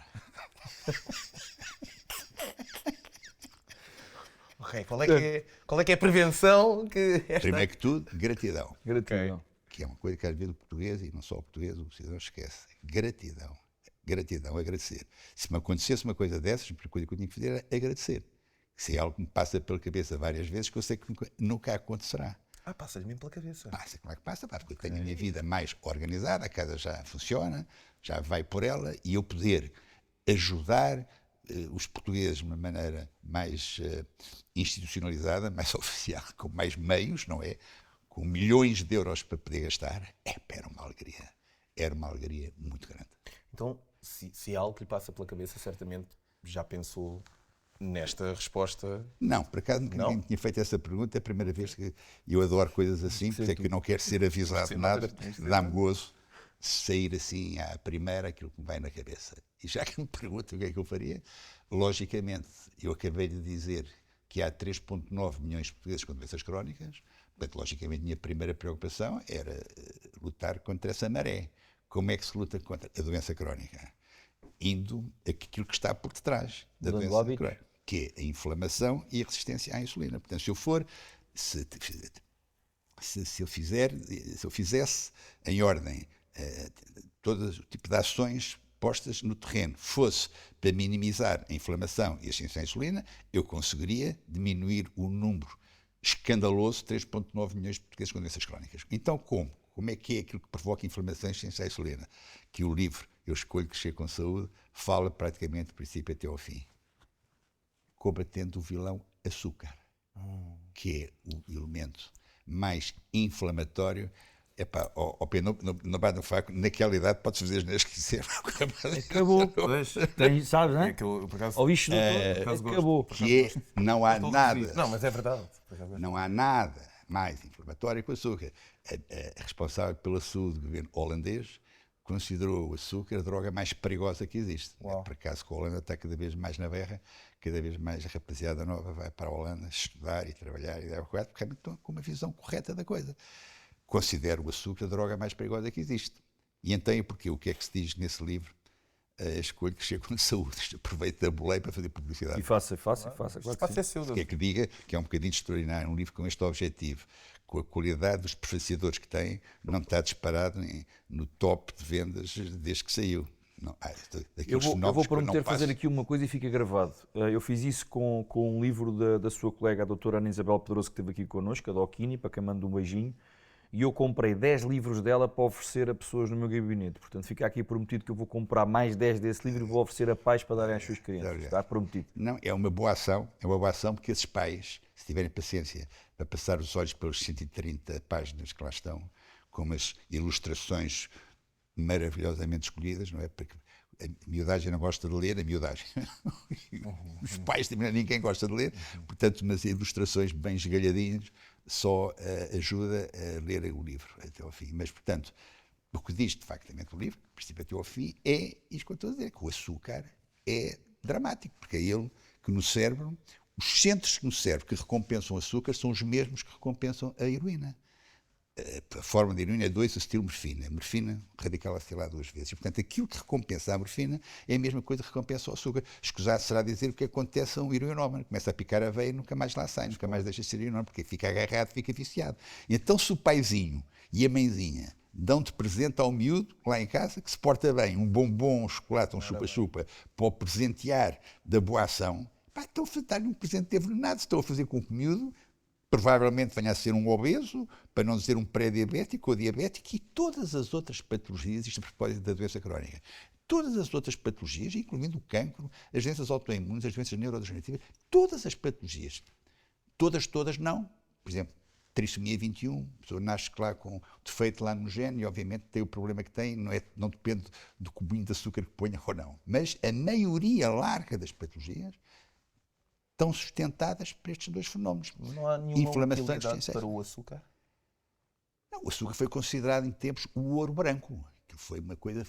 Ok, qual é que é a prevenção que esta... Primeiro que tudo, gratidão. Gratidão. Que é uma coisa que às vezes o português, e não só o português, o cidadão esquece. Gratidão. Gratidão, agradecer. Se me acontecesse uma coisa dessas, a primeira coisa que eu tinha que fazer era agradecer. Se é algo que me passa pela cabeça várias vezes, que eu sei que nunca acontecerá. passa-lhe mesmo pela cabeça. Passa, claro que passa, porque eu tenho a minha vida mais organizada, a casa já funciona, já vai por ela, e eu poder ajudar os portugueses de uma maneira mais institucionalizada, mais oficial, com mais meios, não é? Com milhões de euros para poder gastar, era uma alegria. Era uma alegria muito grande. Então, se é algo que lhe passa pela cabeça, certamente já pensou nesta resposta? Não, por acaso ninguém tinha feito essa pergunta, é a primeira vez que eu adoro coisas assim, porque é que eu não quero ser avisado de nada, dá-me gozo sair assim à primeira aquilo que me vai na cabeça. E já que me perguntam o que é que eu faria, logicamente, eu acabei de dizer que há 3,9 milhões de portugueses com doenças crónicas, portanto, logicamente, a minha primeira preocupação era lutar contra essa maré. Como é que se luta contra a doença crónica? Indo aquilo que está por detrás da doença crónica, que é a inflamação e a resistência à insulina. Portanto, se eu for, se eu fizesse em ordem todo o tipo de ações postas no terreno, fosse para minimizar a inflamação e a resistência à insulina, eu conseguiria diminuir o número escandaloso 3,9 milhões de portugueses com doenças crónicas. Então como? Como é que é aquilo que provoca inflamações sem selena? Que o livro Eu Escolho Crescer com Saúde fala praticamente do princípio até ao fim. Combatendo o vilão açúcar, que é o elemento mais inflamatório. Epá, não vai no faco, naquela idade podes fazer as neiras que quiser. Acabou. Pois. Tem, sabes, não É é? que eu, por acaso, Ouviste, por doutor? acaso Acabou. gosto. Que é, não há nada, Não, mas é verdade. Por acaso, não há nada mais inflamatório que o açúcar. A responsável pela saúde do governo holandês considerou o açúcar a droga mais perigosa que existe. Uau. Por acaso que a Holanda está cada vez mais na berra, cada vez mais a rapaziada nova vai para a Holanda estudar e trabalhar e dar o correto, porque realmente estão com uma visão correta da coisa. Considero o açúcar a droga mais perigosa que existe. E então, porque o que é que se diz nesse livro? Escolho Crescer com Saúde. Aproveito da boleia para fazer publicidade. E faça, claro que espaço sim. é seu. Que é que diga que é um bocadinho extraordinário, um livro com este objetivo, com a qualidade dos prefaciadores que tem, não está disparado no top de vendas desde que saiu. Não, Eu vou prometer fazer aqui uma coisa e fica gravado. Eu fiz isso com um livro da sua colega, a doutora Ana Isabel Pedroso, que esteve aqui connosco, a Doquini, para quem manda um beijinho. E eu comprei 10 livros dela para oferecer a pessoas no meu gabinete. Portanto, fica aqui prometido que eu vou comprar mais 10 desse livro e vou oferecer a pais para darem às suas crianças. Está prometido. Não, é uma boa ação porque esses pais, se tiverem paciência para passar os olhos pelas 130 páginas que lá estão, com umas ilustrações maravilhosamente escolhidas, não é? Porque a miudagem não gosta de ler, a miudagem. Os pais também, ninguém gosta de ler, portanto, umas ilustrações bem esgalhadinhas só ajuda a ler o livro até ao fim. Mas, portanto, o que diz de facto o livro, do princípio até ao fim, é isto que eu estou a dizer, que o açúcar é dramático, porque é ele que no cérebro, os centros no cérebro que recompensam o açúcar são os mesmos que recompensam a heroína. A forma de heroína é 2-acetilmorfina. A morfina, radical acetilado 2 vezes. E, portanto, aquilo que recompensa a morfina é a mesma coisa que recompensa o açúcar. Escusado será dizer o que acontece a um heroinómano. Começa a picar a veia e nunca mais lá sai, nunca mais deixa de ser heroinómano, porque fica agarrado, fica viciado. Então, se o paizinho e a mãezinha dão-te presente ao miúdo, lá em casa, que se porta bem, um bombom, um chocolate, um chupa-chupa, para o presentear da boa ação, estão a dar-lhe um presente envenenado. Estão a fazer com que o miúdo provavelmente venha a ser um obeso, para não dizer um pré-diabético ou diabético, e todas as outras patologias, isto a propósito da doença crónica, todas as outras patologias, incluindo o cancro, as doenças autoimunes, as doenças neurodegenerativas, todas as patologias, todas não. Por exemplo, trissomia 21, a pessoa nasce lá com defeito lá no gene e obviamente tem o problema que tem, não depende do cubinho de açúcar que ponha ou não. Mas a maioria larga das patologias estão sustentadas por estes dois fenómenos. Não há nenhuma inflamações utilidade para o açúcar? Não, o açúcar foi considerado em tempos o ouro branco. Que foi uma coisa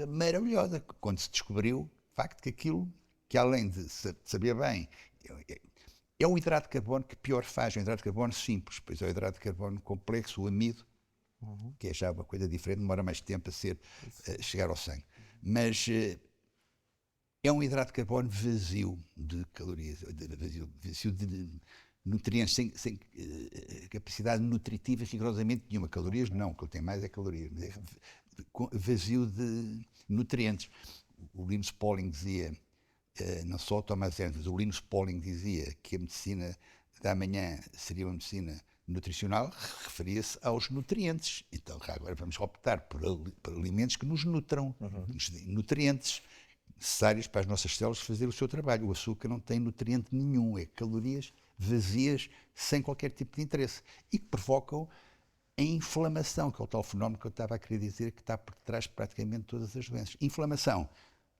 maravilhosa. Quando se descobriu, de facto, que aquilo, que além de saber bem, é o hidrato de carbono que pior faz. É o hidrato de carbono simples, pois é o hidrato de carbono complexo, o amido, que é já uma coisa diferente, demora mais tempo a chegar ao sangue. Mas é um hidrato de carbono vazio de calorias, vazio de nutrientes, sem capacidade nutritiva rigorosamente nenhuma. Calorias não, o que ele tem mais é calorias, mas é vazio de nutrientes. O Linus Pauling dizia, não só o Thomas Edison, mas o Linus Pauling dizia que a medicina da manhã seria uma medicina nutricional, referia-se aos nutrientes. Então agora vamos optar por alimentos que nos nutram, nos deem nutrientes necessários para as nossas células fazer o seu trabalho. O açúcar não tem nutriente nenhum, é calorias vazias, sem qualquer tipo de interesse, e que provocam a inflamação, que é o tal fenómeno que eu estava a querer dizer, que está por trás de praticamente todas as doenças. Inflamação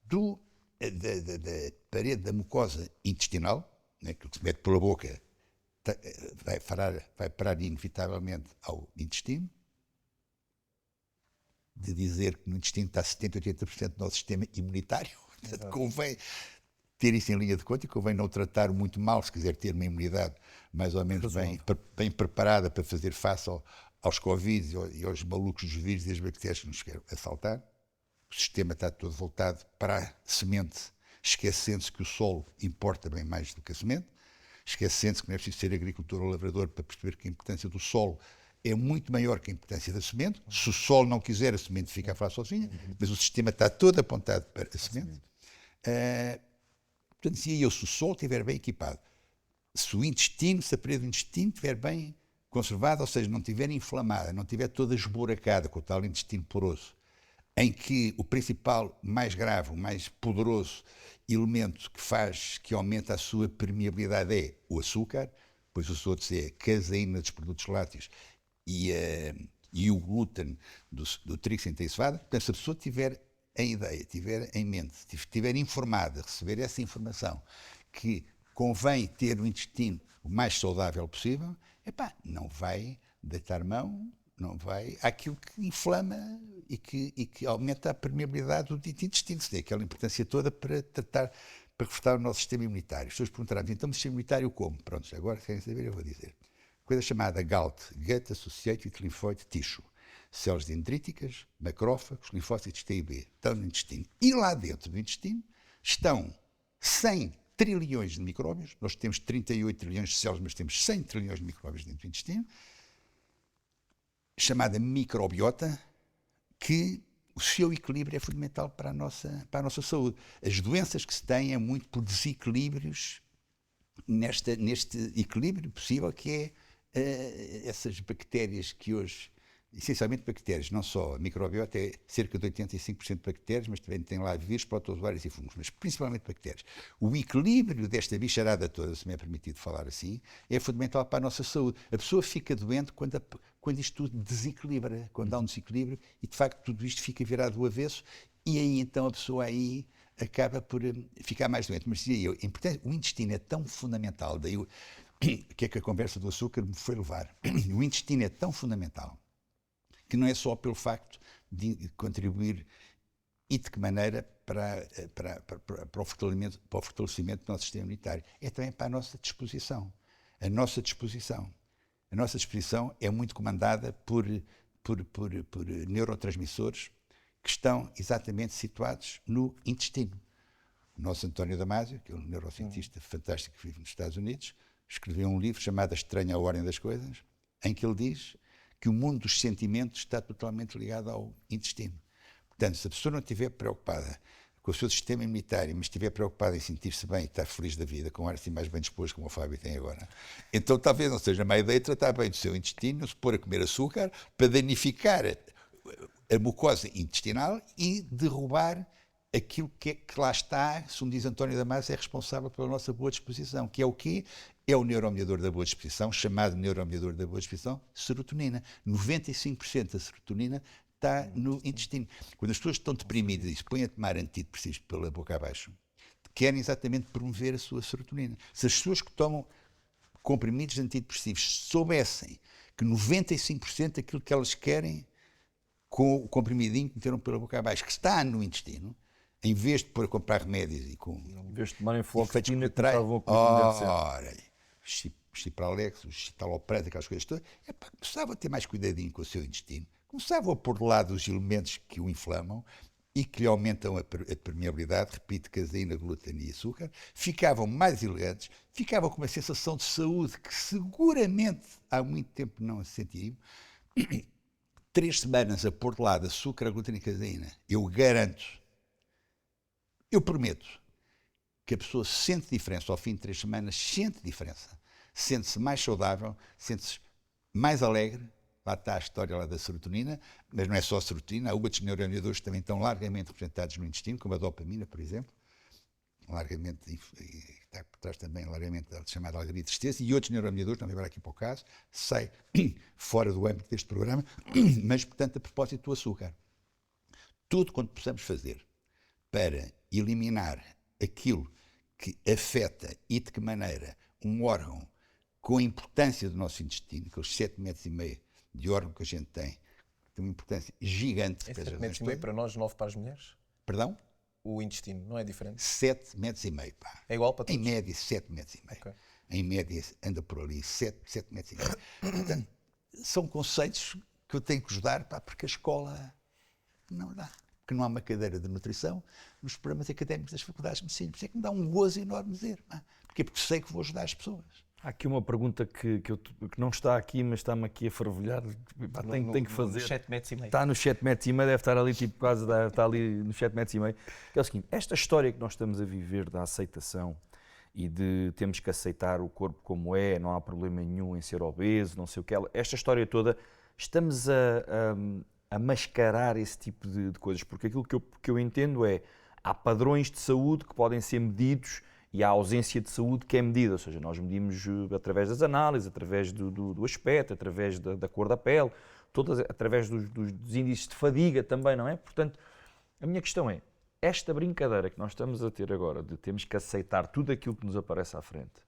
da parede da mucosa intestinal, né, que se mete pela boca, vai parar inevitavelmente ao intestino, de dizer que no intestino está 70% a 80% do nosso sistema imunitário. Portanto, convém ter isso em linha de conta e convém não tratar muito mal, se quiser ter uma imunidade mais ou menos bem preparada para fazer face aos Covid e aos malucos dos vírus e as bactérias que nos querem assaltar. O sistema está todo voltado para a semente, esquecendo-se que o solo importa bem mais do que a semente, esquecendo-se que não é preciso ser agricultor ou lavrador para perceber que a importância do solo é muito maior que a importância da semente. Se o solo não quiser, a semente fica a falar sozinha, mas o sistema está todo apontado para a semente. Portanto, se o solo estiver bem equipado, se a parede do intestino estiver bem conservada, ou seja, não estiver inflamada, não estiver toda esburacada com o tal intestino poroso, em que o principal, mais grave, o mais poderoso elemento que aumenta a sua permeabilidade é o açúcar, pois os outros é a caseína dos produtos lácteos e o glúten do trigo sem ter cevada. Portanto, se a pessoa tiver em ideia, tiver em mente, estiver informada, receber essa informação, que convém ter o intestino o mais saudável possível, não vai deitar mão, não vai àquilo que inflama e que aumenta a permeabilidade do intestino. Tem aquela importância toda para reforçar o nosso sistema imunitário. As pessoas perguntarão, então, o sistema imunitário como? Pronto, agora querem saber, eu vou dizer. Coisa chamada GALT, Gut Associated Lymphoid Tissue. Células dendríticas, macrófagos, linfócitos T e B, estão no intestino. E lá dentro do intestino estão 100 trilhões de micróbios. Nós temos 38 trilhões de células, mas temos 100 trilhões de micróbios dentro do intestino. Chamada microbiota, que o seu equilíbrio é fundamental para a nossa saúde. As doenças que se têm é muito por desequilíbrios neste equilíbrio possível que é essas bactérias que hoje, essencialmente bactérias, não só a microbiota é cerca de 85% de bactérias, mas também tem lá vírus, protozoários e fungos, mas principalmente bactérias. O equilíbrio desta bicharada toda, se me é permitido falar assim, é fundamental para a nossa saúde. A pessoa fica doente quando isto tudo desequilibra, quando há um desequilíbrio e de facto tudo isto fica virado do avesso e aí então a pessoa aí acaba por ficar mais doente. Mas dizia eu, o intestino é tão fundamental, daí o que é que a conversa do açúcar me foi levar. O intestino é tão fundamental que não é só pelo facto de contribuir e de que maneira para o fortalecimento do nosso sistema imunitário, é também para a nossa disposição. A nossa disposição é muito comandada por neurotransmissores que estão exatamente situados no intestino. O nosso António Damasio, que é um neurocientista fantástico que vive nos Estados Unidos, escreveu um livro chamado A Estranha Ordem das Coisas, em que ele diz que o mundo dos sentimentos está totalmente ligado ao intestino. Portanto, se a pessoa não estiver preocupada com o seu sistema imunitário, mas estiver preocupada em sentir-se bem e estar feliz da vida, com ar assim mais bem disposto, como o Fábio tem agora, então talvez não seja má ideia tratar bem do seu intestino, se pôr a comer açúcar, para danificar a mucosa intestinal e derrubar aquilo que lá está, segundo diz António Damasio, é responsável pela nossa boa disposição, que é o quê? É o neuromediador da boa disposição, chamado neuromediador da boa disposição, serotonina. 95% da serotonina está no intestino. Quando as pessoas estão deprimidas e se põem a tomar antidepressivos pela boca abaixo, querem exatamente promover a sua serotonina. Se as pessoas que tomam comprimidos de antidepressivos soubessem que 95% daquilo que elas querem com o comprimidinho que meteram pela boca abaixo, que está no intestino, em vez de pôr a comprar remédios e com... Em vez de tomarem fluoxetina, que estavam a comer ora, Cipralex, o citalopram, aquelas coisas todas, começavam a ter mais cuidadinho com o seu intestino, começavam a pôr de lado os elementos que o inflamam e que lhe aumentam a permeabilidade, repito, caseína, glúten e açúcar, ficavam mais elegantes, ficavam com uma sensação de saúde que seguramente há muito tempo não se sentiriam. 3 semanas a pôr de lado açúcar, glúten e caseína, eu garanto, eu prometo, que a pessoa sente diferença, ao fim de 3 semanas, sente diferença. Sente-se mais saudável, sente-se mais alegre. Lá está a história lá da serotonina, mas não é só a serotonina, há outros neurotransmissores que também estão largamente representados no intestino, como a dopamina, por exemplo, largamente, está por trás também largamente da chamada alegria e tristeza, e outros neurotransmissores, não vou agora aqui para o caso, sei, fora do âmbito deste programa, mas, portanto, a propósito do açúcar. Tudo quanto possamos fazer para eliminar aquilo que afeta e de que maneira um órgão com a importância do nosso intestino, aqueles 7,5 metros de órgão que a gente tem uma importância gigante. 7,5 metros para nós, 9 para as mulheres? Perdão? O intestino, não é diferente? 7,5 metros, pá. É igual para todos? Em média, 7,5 metros. Okay. Em média, anda por ali, 7,5 metros. Portanto, são conceitos que eu tenho que ajudar, pá, porque a escola não dá. Porque não há uma cadeira de nutrição nos programas académicos das faculdades de medicina. Por isso é que me dá um gozo enorme dizer. Porque sei que vou ajudar as pessoas. Há aqui uma pergunta que não está aqui, mas está-me aqui a fervilhar. Tem que fazer. 7,5 metros. Está nos 7,5 metros, deve estar ali, tipo, está ali nos 7,5 metros. Que é o seguinte, esta história que nós estamos a viver da aceitação, e de temos que aceitar o corpo como é, não há problema nenhum em ser obeso, não sei o que. Esta história toda, estamos a mascarar esse tipo de coisas, porque aquilo que eu entendo é, há padrões de saúde que podem ser medidos e há ausência de saúde que é medida, ou seja, nós medimos através das análises, através do aspecto, através da cor da pele, através dos índices de fadiga também, não é? Portanto, a minha questão é, esta brincadeira que nós estamos a ter agora, de temos que aceitar tudo aquilo que nos aparece à frente,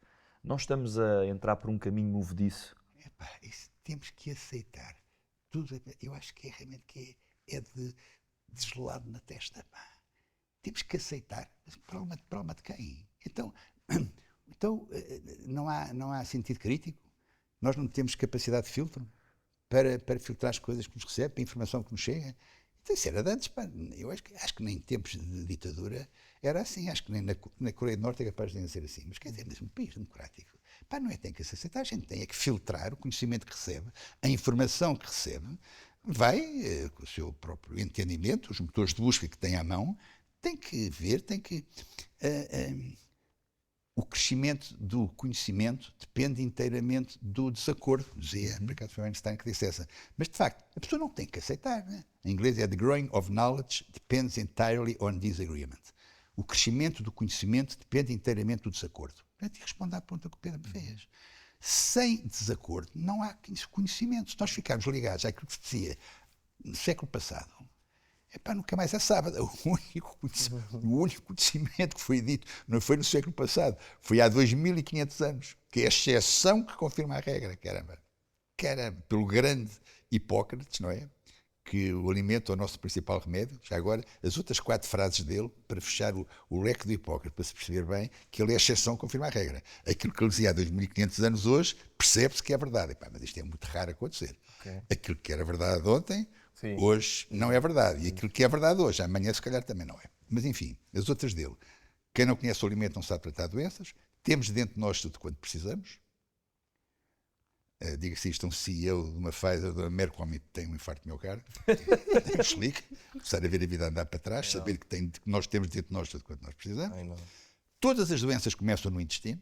não estamos a entrar por um caminho movediço? Epá, isso temos que aceitar. Tudo, eu acho que é realmente é de gelado na testa. Pá. Temos que aceitar. Problema de quem? Então não há sentido crítico? Nós não temos capacidade de filtro para filtrar as coisas que nos recebem, a informação que nos chega? Então, isso era de antes, pá. Eu acho que nem em tempos de ditadura era assim. Acho que nem na Coreia do Norte é capaz de ser assim. Mas quer dizer, mas um país democrático, pá, não é tem que se aceitar, a gente tem que filtrar o conhecimento que recebe, a informação que recebe, vai com o seu próprio entendimento, os motores de busca que tem à mão, tem que ver, o crescimento do conhecimento depende inteiramente do desacordo, dizia Ricardo Einstein que disse essa. Mas, de facto, a pessoa não tem que aceitar. Né? Em inglês é the growing of knowledge depends entirely on disagreement. O crescimento do conhecimento depende inteiramente do desacordo. Portanto, e responde à pergunta que o Pedro me fez. Sem desacordo, não há conhecimento. Se nós ficarmos ligados àquilo que se dizia no século passado, epá, nunca mais é sábado. O único conhecimento que foi dito não foi no século passado, foi há 2500 anos, que é a exceção que confirma a regra, caramba. Que era pelo grande Hipócrates, não é? Que o alimento é o nosso principal remédio. Já agora, as outras 4 frases dele, para fechar o leque do Hipócrates, para se perceber bem que ele é a exceção que confirma a regra. Aquilo que ele dizia há 2500 anos hoje, percebe-se que é verdade. Epá, mas isto é muito raro acontecer. Okay. Aquilo que era verdade ontem, sim, hoje não é verdade. E aquilo que é verdade hoje, amanhã se calhar também não é. Mas enfim, as outras dele. Quem não conhece o alimento não sabe tratar doenças. Temos dentro de nós tudo quanto precisamos. Diga-se isto, um CEO de uma Pfizer, da Merck, tem um infarto de miocárdio. Explique. Começar a ver a vida andar para trás, saber que nós temos dentro de nós tudo quanto nós precisamos. Todas as doenças começam no intestino.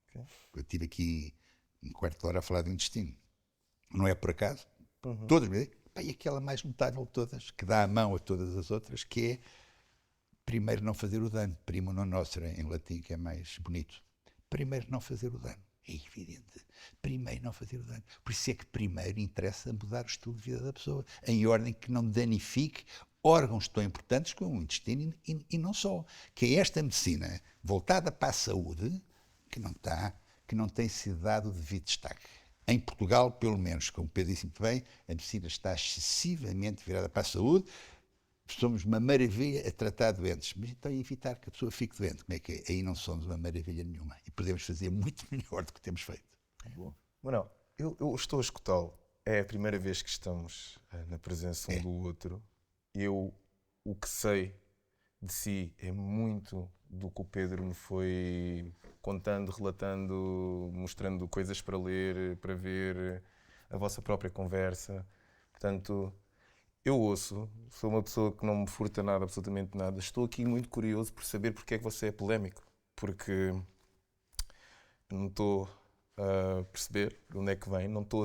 Okay. Eu estive aqui um quarto de hora a falar do intestino. Não é por acaso. Uhum. Todas, e aquela mais notável de todas, que dá a mão a todas as outras, que é primeiro não fazer o dano. Primo non nocere, em latim, que é mais bonito. Primeiro não fazer o dano. É evidente. Primeiro não fazer o dano. Por isso é que primeiro interessa mudar o estilo de vida da pessoa, em ordem que não danifique órgãos tão importantes como o intestino e não só. Que é esta medicina voltada para a saúde que não tem sido dado o devido destaque. Em Portugal, pelo menos, como o Pedro disse muito bem, a medicina está excessivamente virada para a saúde. Somos uma maravilha a tratar doentes, mas então evitar que a pessoa fique doente. Como é que é? Aí não somos uma maravilha nenhuma e podemos fazer muito melhor do que temos feito. Bom. Manuel, eu estou a escutá-lo. É a primeira vez que estamos na presença um do outro. O que sei de si é muito do que o Pedro me foi contando, relatando, mostrando coisas para ler, para ver, a vossa própria conversa. Portanto, eu ouço, sou uma pessoa que não me furta nada, absolutamente nada. Estou aqui muito curioso por saber porque é que você é polémico. Porque não estou a perceber de onde é que vem, não estou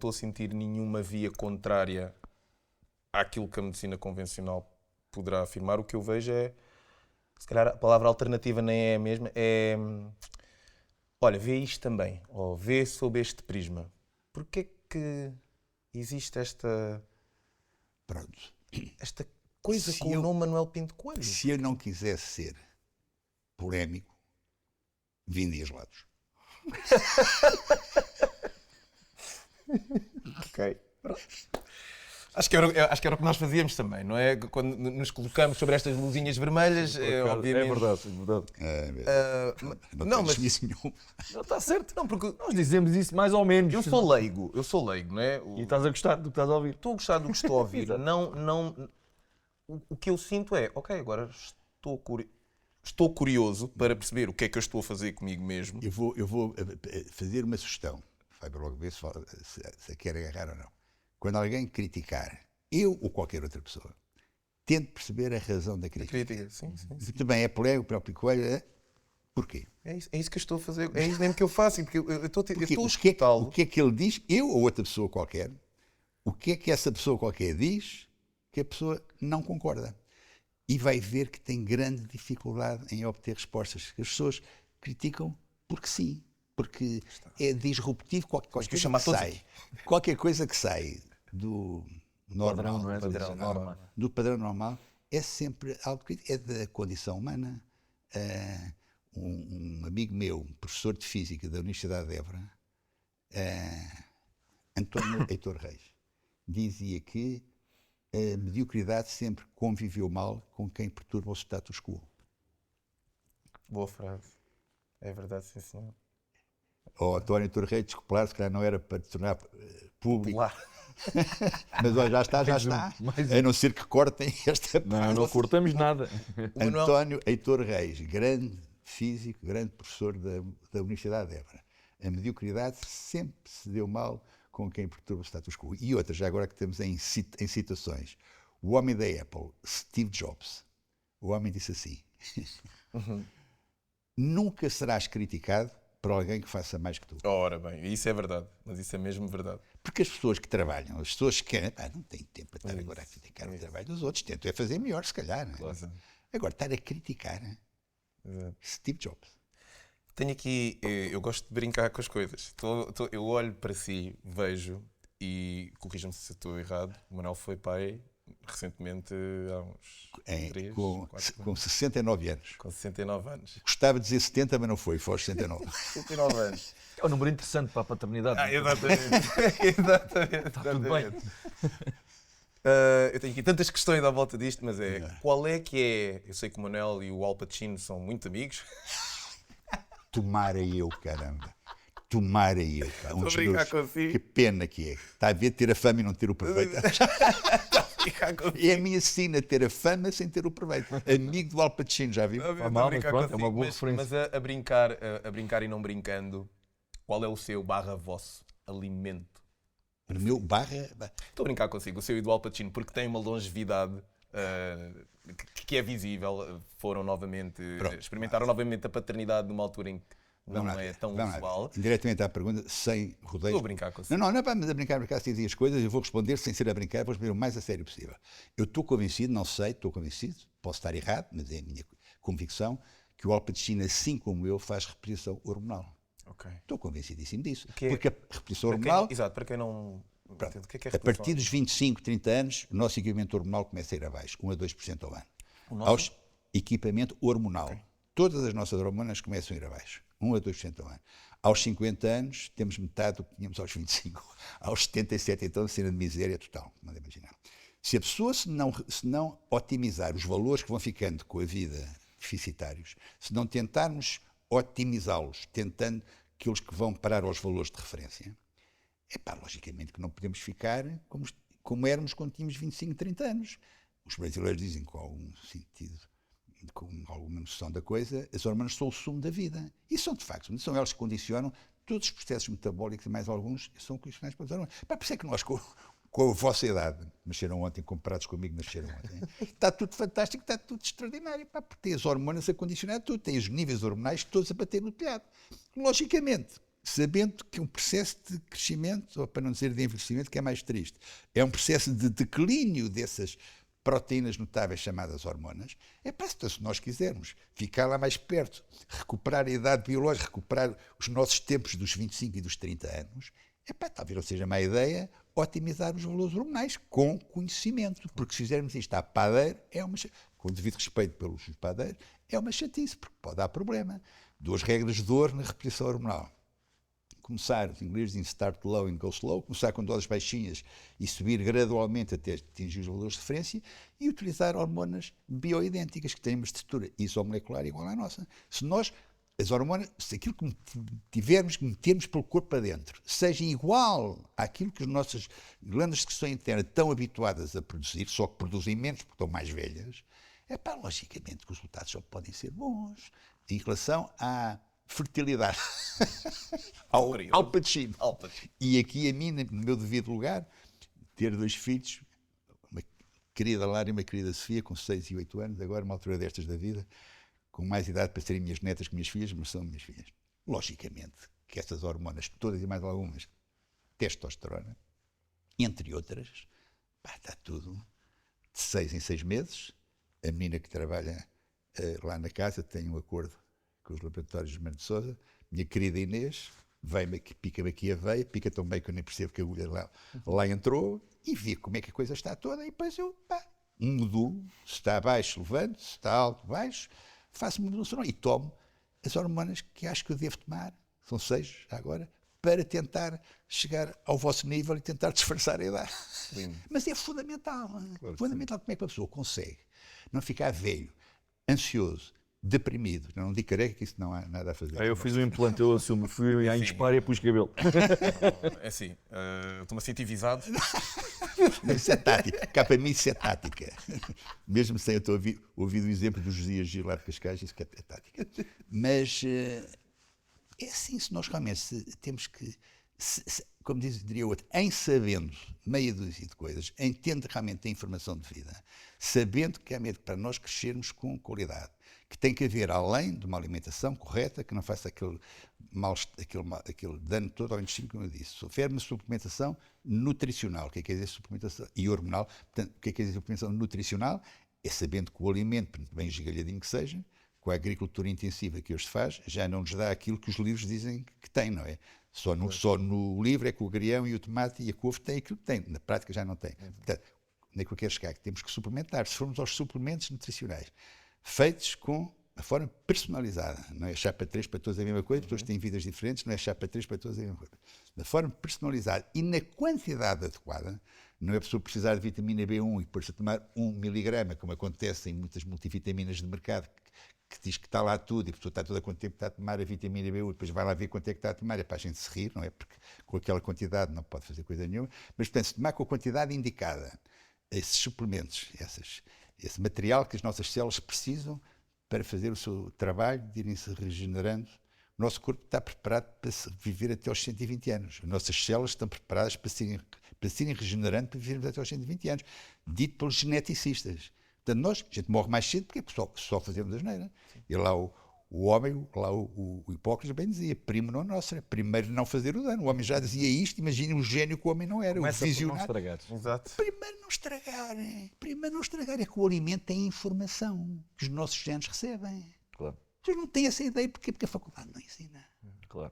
a sentir nenhuma via contrária àquilo que a medicina convencional poderá afirmar. O que eu vejo é, se calhar a palavra alternativa nem é a mesma, é, olha, vê isto também, ou vê sob este prisma. Porquê é que existe esta coisa com o nome Manuel Pinto Coelho? Se eu não quisesse ser polémico, vendia gelados. Ok. Acho que era o que nós fazíamos também, não é? Quando nos colocamos sobre estas luzinhas vermelhas, obviamente... É verdade, é verdade. Não, mas isso não está certo. Não, porque nós dizemos isso mais ou menos. Eu sou leigo, não é? E estás a gostar do que estás a ouvir. Estou a gostar do que estou a ouvir. O que eu sinto é, ok, agora estou curioso para perceber o que é que eu estou a fazer comigo mesmo. Eu vou fazer uma sugestão. Vai para logo ver se quer agarrar ou não. Quando alguém criticar, eu ou qualquer outra pessoa, tente perceber a razão da crítica. Sim. Também é polémico, o próprio Coelho, Porquê? É isso que eu estou a fazer. É isso mesmo que eu faço. Porque eu estou a Porque escutá-lo. o que é que ele diz, eu ou outra pessoa qualquer, o que é que essa pessoa qualquer diz que a pessoa não concorda? E vai ver que tem grande dificuldade em obter respostas. As pessoas criticam porque sim, porque é disruptivo qualquer coisa que sai. Qualquer coisa que sai do normal, Padrão, não é? tradicional, Norma. do padrão normal, é sempre algo que é da condição humana. Um amigo meu, um professor de Física da Universidade de Évora, António Heitor Reis, dizia que a mediocridade sempre conviveu mal com quem perturba o status quo. Boa frase. É verdade, sim, senhor. O António Heitor Reis, desculpar, se calhar não era para tornar público, Lá. mas olha, já está. A não ser que cortem esta parte. Não cortamos nada. António Heitor Reis, grande físico, grande professor da Universidade de Évora. A mediocridade sempre se deu mal com quem perturba o status quo. E outra, já agora que estamos em citações. O homem da Apple, Steve Jobs, o homem disse assim: nunca serás criticado por alguém que faça mais que tu. Ora bem, isso é verdade. Mas isso é mesmo verdade. Porque as pessoas que trabalham, as pessoas que querem, não têm tempo para estar agora a criticar o trabalho dos outros, tentam é fazer melhor, se calhar. Claro. Agora, estar a criticar Steve Jobs. Tenho aqui, eu gosto de brincar com as coisas. Eu olho para si, vejo, e corrijam-me se estou errado, o Manuel foi pai recentemente, há uns 3, 4 Com 69 anos. com 69 anos. Gostava de dizer 70, mas não foi aos 69. 69 anos. É um número interessante para a paternidade. Exatamente. Exatamente. Está tudo bem. Eu tenho aqui tantas questões à volta disto, mas qual é que é... Eu sei que o Manuel e o Al Pacino são muito amigos. Tomara eu, caramba. Tomara eu. Pá. Estou a brincar consigo. Que pena que é. Está a ver ter a fama e não ter o proveito. É a minha sina, ter a fama sem ter o proveito. Amigo do Al Pacino, já viu? Mal, mas pronto, é uma boa referência. Mas a brincar e não brincando, qual é o seu vosso alimento? O meu barra... Estou a brincar consigo, o seu e do Al Pacino, porque tem uma longevidade que é visível. Foram novamente, experimentaram novamente a paternidade numa altura em que não é tão usual. Indiretamente à pergunta, sem rodeios. Estou a brincar consigo. Não vamos a brincar se dizem as coisas, eu vou responder sem ser a brincar, vou responder o mais a sério possível. Eu estou convencido, não sei, estou convencido, posso estar errado, mas é a minha convicção, que o Al Pacino, assim como eu, faz reposição hormonal. Okay. Estou convencidíssimo disso. Que porque a reposição hormonal... Exato, para quem não... Pronto, o que é a partir dos 25, 30 anos, o nosso equipamento hormonal começa a ir abaixo, 1 a 2% ao ano. O nosso? Equipamento hormonal. Okay. Todas as nossas hormonas começam a ir abaixo, 1 a 2% ao ano. Aos 50 anos, temos metade do que tínhamos aos 25. Aos 77, então, cena de miséria total, não dá imaginar. Se a pessoa se não otimizar os valores que vão ficando com a vida deficitários, se não tentarmos otimizá-los, tentando aqueles que vão parar aos valores de referência, logicamente que não podemos ficar como éramos quando tínhamos 25, 30 anos. Os brasileiros dizem com algum sentido, com alguma noção da coisa, as hormonas são o sumo da vida. E são de facto, são elas que condicionam todos os processos metabólicos e mais alguns são condicionados pelas hormonas. Por isso é que nós, com a vossa idade, nasceram ontem, comparados comigo, nasceram ontem, está tudo fantástico, está tudo extraordinário, porque tem as hormonas a condicionar tudo, tem os níveis hormonais todos a bater no telhado. Logicamente, sabendo que um processo de crescimento, ou para não dizer de envelhecimento, que é mais triste, é um processo de declínio dessas proteínas notáveis chamadas hormonas, se nós quisermos ficar lá mais perto, recuperar a idade biológica, recuperar os nossos tempos dos 25 e dos 30 anos, talvez não seja má ideia otimizar os valores hormonais com conhecimento, porque se fizermos isto à padeira, com devido respeito pelos padeiros, é uma chatice, porque pode dar problema. 2 regras de ouro na reposição hormonal. Começar, os ingleses dizem start low and go slow, começar com doses baixinhas e subir gradualmente até atingir os valores de referência e utilizar hormonas bioidênticas que têm uma estrutura isomolecular igual à nossa. Se nós, as hormonas, se aquilo que tivermos que metermos pelo corpo para dentro seja igual àquilo que as nossas glândulas de secreção interna estão habituadas a produzir, só que produzem menos porque estão mais velhas, logicamente que os resultados só podem ser bons em relação à fertilidade ao Pacino. E aqui a mim, no meu devido lugar, ter 2 filhos, uma querida Lara e uma querida Sofia, com 6 e 8 anos, agora uma altura destas da vida, com mais idade para serem minhas netas que minhas filhas, mas são minhas filhas. Logicamente que essas hormonas, todas e mais algumas, testosterona, entre outras, pá, está tudo de 6 em 6 meses. A menina que trabalha lá na casa tem um acordo com os laboratórios de Mano de Sousa. Minha querida Inês vem-me aqui, pica-me aqui a veia, pica tão bem que eu nem percebo que a agulha lá entrou, e vi como é que a coisa está toda, e depois eu, pá, um modulo, se está baixo, levanto, se está alto, baixo, faço uma modulação e tomo as hormonas que acho que eu devo tomar, são 6 já agora, para tentar chegar ao vosso nível e tentar disfarçar a idade. Lindo. Mas é fundamental. Fundamental como é que uma pessoa consegue não ficar velho, ansioso, deprimido. Não digo careca, que isso não há nada a fazer. Eu fiz um implante, eu assumo. Fui à Inspire e pus cabelo. É assim, estou-me a sentir visado. Isso é tática. Cá para mim isso é tática. Mesmo sem eu ter ouvido o exemplo dos Josias Gilar de Cascais, isso é tática. Mas é assim, se nós realmente temos que, como diria o outro, em sabendo meia dúzia de coisas, em tendo realmente a informação de vida, sabendo que realmente para nós crescermos com qualidade, que tem que haver, além de uma alimentação correta, que não faça aquele dano todo ao intestino, como eu disse. Se houver uma suplementação nutricional, o que é que quer dizer suplementação? E hormonal, portanto, o que é que quer dizer suplementação nutricional? É sabendo que o alimento, bem esgalhadinho que seja, com a agricultura intensiva que hoje se faz, já não nos dá aquilo que os livros dizem que tem, não é? Só no livro é que o agrião e o tomate e a couve têm aquilo que tem, na prática já não tem. Portanto, onde é que eu quero chegar? Que temos que suplementar. Se formos aos suplementos nutricionais, feitos com a forma personalizada, não é chapa 3 para todos a mesma coisa, pessoas têm vidas diferentes, não é chapa 3 para todos a mesma coisa. Da forma personalizada e na quantidade adequada, não é a pessoa precisar de vitamina B1 e depois a tomar 1 miligrama, como acontece em muitas multivitaminas de mercado, que diz que está lá tudo e a pessoa está toda quanto tempo está a tomar a vitamina B1 e depois vai lá ver quanto é que está a tomar, é para a gente se rir, não é? Porque com aquela quantidade não pode fazer coisa nenhuma, mas portanto se tomar com a quantidade indicada, esses suplementos, esse material que as nossas células precisam para fazer o seu trabalho, de irem se regenerando. O nosso corpo está preparado para viver até aos 120 anos. As nossas células estão preparadas para se irem regenerando para vivermos até aos 120 anos. Dito pelos geneticistas. Portanto, a gente morre mais cedo porque só fazemos asneira. E lá o homem, lá o Hipócrates bem dizia, primo non nocere, primeiro não fazer o dano. O homem já dizia isto, imaginem o gênio que o homem não era. Começa o por não visionário. estragar. Exato. Primeiro não estragar. É que o alimento tem informação que os nossos genes recebem. Claro, Vocês não têm essa ideia porque a faculdade não ensina. claro.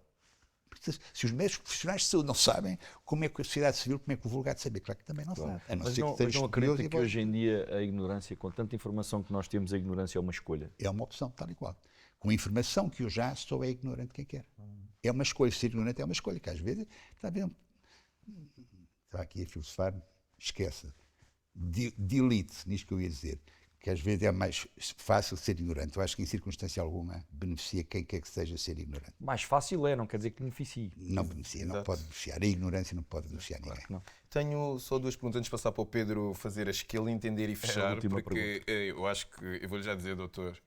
Porque se os médicos profissionais de saúde não sabem, como é que a sociedade civil, como é que o vulgar de saber? Claro que também não sabe. A não Mas ser não, que esteja mas não estudioso acredita e que hoje em dia a ignorância, com tanta informação que nós temos, a ignorância é uma escolha? é uma opção, tal e qual. Com a informação que eu já sou, é ignorante quem quer. É uma escolha. Ser ignorante é uma escolha, que às vezes, está bem, estava aqui a filosofar, esquece. Delete, nisto que eu ia dizer. Que às vezes é mais fácil ser ignorante. Eu acho que em circunstância alguma beneficia quem quer que seja ser ignorante. Mais fácil é, não quer dizer que beneficie. Não beneficia, não Exato. pode beneficiar. A ignorância não pode beneficiar ninguém. Não. Tenho só 2 perguntas antes de passar para o Pedro fazer a esquela, entender e fechar, última porque eu acho que, eu vou-lhe já dizer, doutor,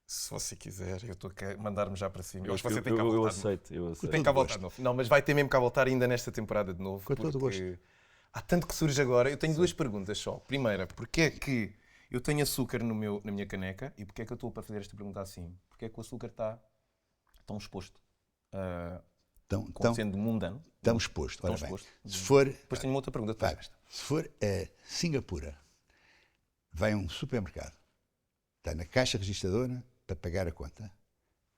se você quiser, eu estou a mandar-me já para cima. Eu acho que você tem cá eu voltar. aceito. Tem cá voltar de novo. Não, mas vai ter mesmo cá voltar ainda nesta temporada de novo. Com todo o porque há tanto que surge agora. Eu tenho 2 perguntas só. Primeira, porque é que eu tenho açúcar na minha caneca e porque é que eu estou para fazer esta pergunta assim? Porque é que o açúcar está tão exposto? Como sendo mundano. Tão exposto. Ora Tão bem, exposto. se for, Depois tenho uma outra pergunta. vai, se for a Singapura, vai a um supermercado, está na caixa registradora para pagar a conta,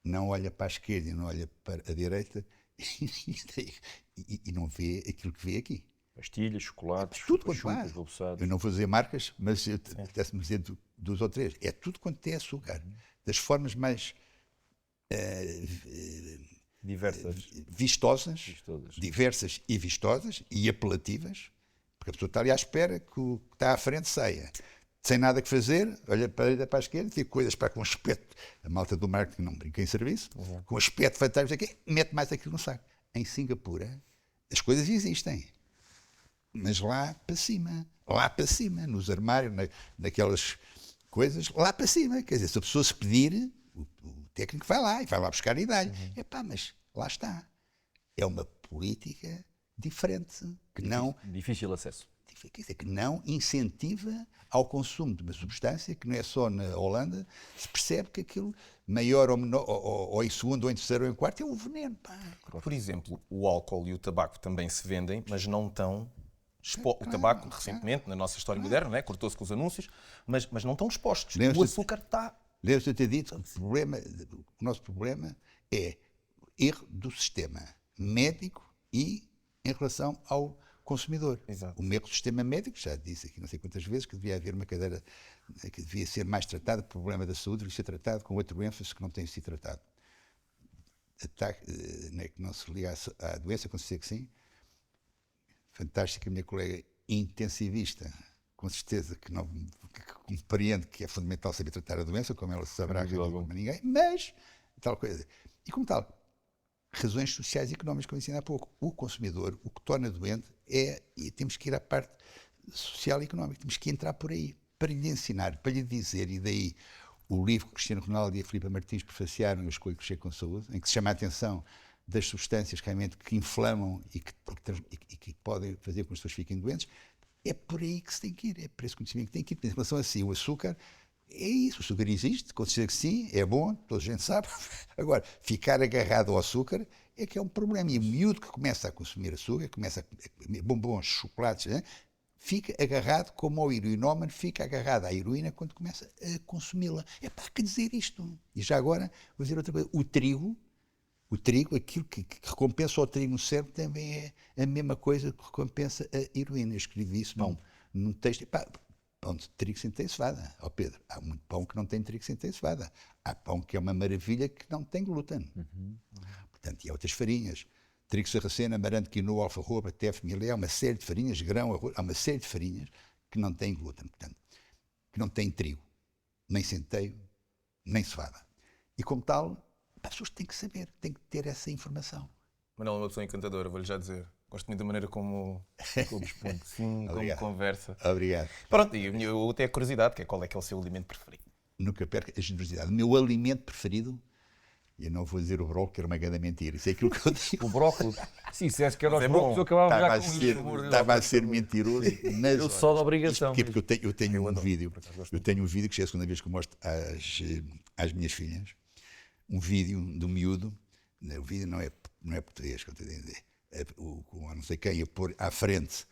não olha para a esquerda e não olha para a direita e não vê aquilo que vê aqui. Pastilhas, chocolates, Tudo quanto chupos, há. reboçados. Eu não vou dizer marcas, mas eu pudesse-me dizer 2 ou 3. É tudo quanto é açúcar. Das formas mais Diversas. vistosas, Vistosas. diversas e vistosas e apelativas, porque a pessoa está ali à espera que o que está à frente saia. Sem nada que fazer, olha para a direita, para a esquerda, tem coisas para com aspecto. A malta do marketing não brinca em serviço, com aspecto fantástico, aqui, mete mais aquilo no saco. Em Singapura, as coisas existem. Mas lá para cima, nos armários, naquelas coisas, lá para cima. Quer dizer, se a pessoa se pedir, o técnico vai lá e vai lá buscar a idade. Epá, mas lá está. É uma política diferente, que não... Difícil acesso. quer dizer, que não incentiva ao consumo de uma substância que não é só na Holanda, se percebe que aquilo, maior ou menor, ou em segundo, ou em terceiro, ou em quarto, é um veneno. Pá. Por exemplo, o álcool e o tabaco também se vendem, mas não tão... O Claro, tabaco, recentemente, na nossa história moderna, não é? Cortou-se com os anúncios, mas não estão expostos. Lembra-se- O açúcar está... Lembra-se de eu ter dito que o nosso problema é erro do sistema médico e em relação ao consumidor. Exato. O erro do sistema médico, já disse aqui não sei quantas vezes, que devia haver uma cadeira que devia ser mais tratada, o problema da saúde devia ser tratado com outro ênfase que não tem sido tratado. Ataque, não é que não se liga à doença, com certeza que sim. Fantástica, a minha colega intensivista, com certeza que não que compreende que é fundamental saber tratar a doença, como ela saberá Sem dúvida como ninguém, mas tal coisa. E como tal, razões sociais e económicas, como eu ensinei há pouco. O consumidor, o que torna doente é, e temos que ir à parte social e económica, temos que entrar por aí, para lhe ensinar, para lhe dizer, e daí o livro que Cristiano Ronaldo e a Filipa Martins prefaciaram, Eu Escolho Crescer com Saúde, em que se chama a atenção das substâncias realmente que inflamam e que podem fazer com que as pessoas fiquem doentes. É por aí que se tem que ir, é por esse conhecimento que tem que ir. Em relação a si, o açúcar, é isso, o açúcar existe, considero que sim, é bom, toda a gente sabe. Agora, ficar agarrado ao açúcar é que é um problema. E o miúdo que começa a consumir açúcar, começa a comer bombons, chocolates, né? Fica agarrado, como o heroinómano fica agarrado à heroína quando começa a consumi-la. É para que dizer isto. E já agora, vou dizer outra coisa, o trigo, aquilo que recompensa o trigo no cérebro, também é a mesma coisa que recompensa a heroína. Eu escrevi isso num texto. Pão de trigo sem ter cevada. Ó Pedro, há muito pão que não tem trigo sem ter cevada. Há pão que é uma maravilha que não tem glúten. Portanto, e há outras farinhas. Trigo sarraceno, amaranto, quinoa, alfarroba, teff, milé, há uma série de farinhas, grão, arroz, há uma série de farinhas que não têm glúten, portanto, que não têm trigo, nem centeio, nem cevada. E como tal, as pessoas têm que saber, têm que ter essa informação. Manuel é uma pessoa encantadora, vou-lhe já dizer. Gosto muito da maneira como responde, sim, como Obrigado. conversa. Obrigado. Pronto, e eu tenho a curiosidade, que é qual é que é o seu alimento preferido? Nunca perca a generosidade. O meu alimento preferido, e eu não vou dizer o brócolis, que era uma grande mentira, isso é aquilo que eu digo. O brócolis. Sim, se és que era os Mas é brócolis, bom. eu acabava Estava já a com ser, isso. amor de estava a Deus. ser mentiroso. Mas, Eu só de obrigação. Isto porque eu tenho um adoro, vídeo. por acaso gosto Eu tenho um vídeo que já é a segunda vez que eu mostro às minhas filhas. Um vídeo do miúdo. O vídeo não é português, que eu estou a dizer. O não sei quem ia pôr à frente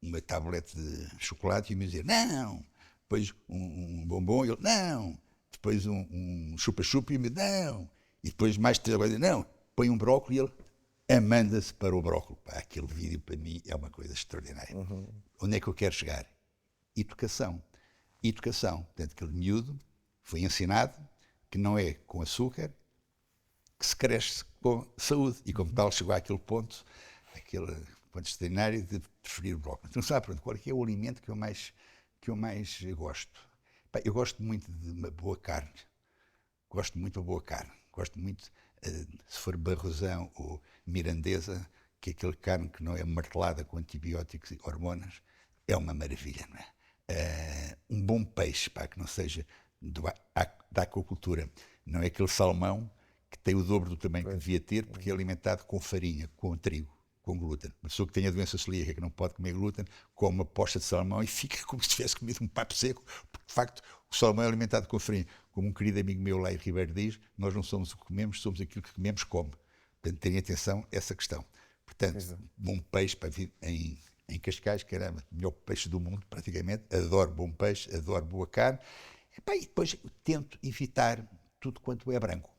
uma tablete de chocolate e me dizer não. Depois um bombom e ele não. Depois um chupa-chupa e ele não. E depois mais três agora não. Põe um brócolis e ele amanda-se para o brócolis. Pá, aquele vídeo para mim é uma coisa extraordinária. Onde é que eu quero chegar? Educação. Educação. Portanto, aquele miúdo foi ensinado que não é com açúcar que se cresce com saúde. E como tal chegou àquele ponto extraordinário de preferir o brócolis. Então sabe, pronto, qual é que é o alimento que eu mais gosto? Pá, eu gosto muito de uma boa carne. Gosto muito de uma boa carne. Gosto muito, se for barrosão ou mirandesa, que é aquele carne que não é martelada com antibióticos e hormonas, é uma maravilha, não é? Um bom peixe, pá, que não seja da aquacultura. Não é aquele salmão que tem o dobro do tamanho que devia ter, porque é alimentado com farinha, com trigo, com glúten. Uma pessoa que tenha doença celíaca, que não pode comer glúten, come uma posta de salmão e fica como se tivesse comido um papo seco, porque de facto o salmão é alimentado com farinha. Como um querido amigo meu, Laio Ribeiro, diz, nós não somos o que comemos, somos aquilo que comemos come. Portanto, tenham atenção a essa questão. Portanto, bom peixe para vir em Cascais, caramba, melhor peixe do mundo, praticamente. Adoro bom peixe, adoro boa carne. E depois tento evitar tudo quanto é branco,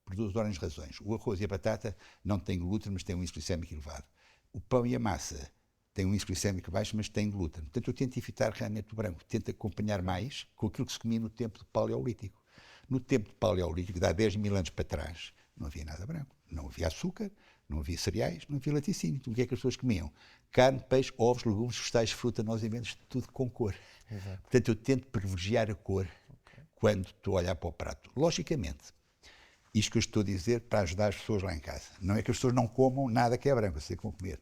por duas ordens de razões. O arroz e a batata não têm glúten, mas têm um índice glicémico elevado. O pão e a massa têm um índice glicémico baixo, mas têm glúten. Portanto, eu tento evitar realmente o branco. Tento acompanhar mais com aquilo que se comia no tempo do Paleolítico. No tempo do Paleolítico, de há 10 mil anos para trás, não havia nada branco. Não havia açúcar, não havia cereais, não havia laticínio. Então, o que é que as pessoas comiam? Carne, peixe, ovos, legumes, vegetais, fruta, nós alimentos, tudo com cor. Exato. Portanto, eu tento privilegiar a cor quando estou a olhar para o prato. Logicamente, isto que eu estou a dizer para ajudar as pessoas lá em casa. Não é que as pessoas não comam nada que é branco, eu sei que vão comer.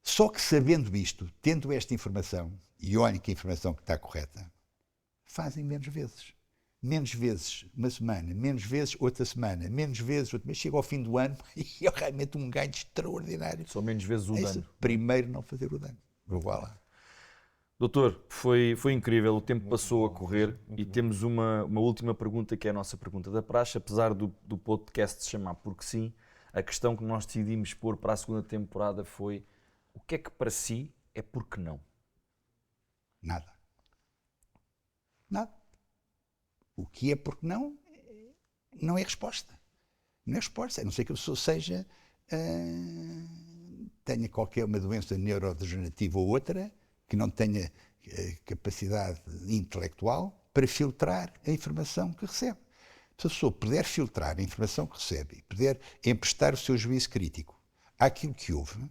Só que sabendo isto, tendo esta informação, e olhem que a informação que está correta, fazem menos vezes. Menos vezes uma semana, menos vezes outra semana, menos vezes outro mês. Chega ao fim do ano e é realmente um ganho extraordinário. Só menos vezes o dano. Primeiro não fazer o dano. Vou lá. Doutor, foi incrível, o tempo passou a correr e temos uma última pergunta que é a nossa pergunta da praxe. Apesar do podcast se chamar Porque Sim, a questão que nós decidimos pôr para a segunda temporada foi: o que é que para si é porque não? Nada. Nada. O que é porque não é resposta. Não é resposta. A não ser que a pessoa seja, tenha qualquer uma doença neurodegenerativa ou outra, que não tenha capacidade intelectual para filtrar a informação que recebe. Se a pessoa puder filtrar a informação que recebe e puder emprestar o seu juízo crítico àquilo que ouve,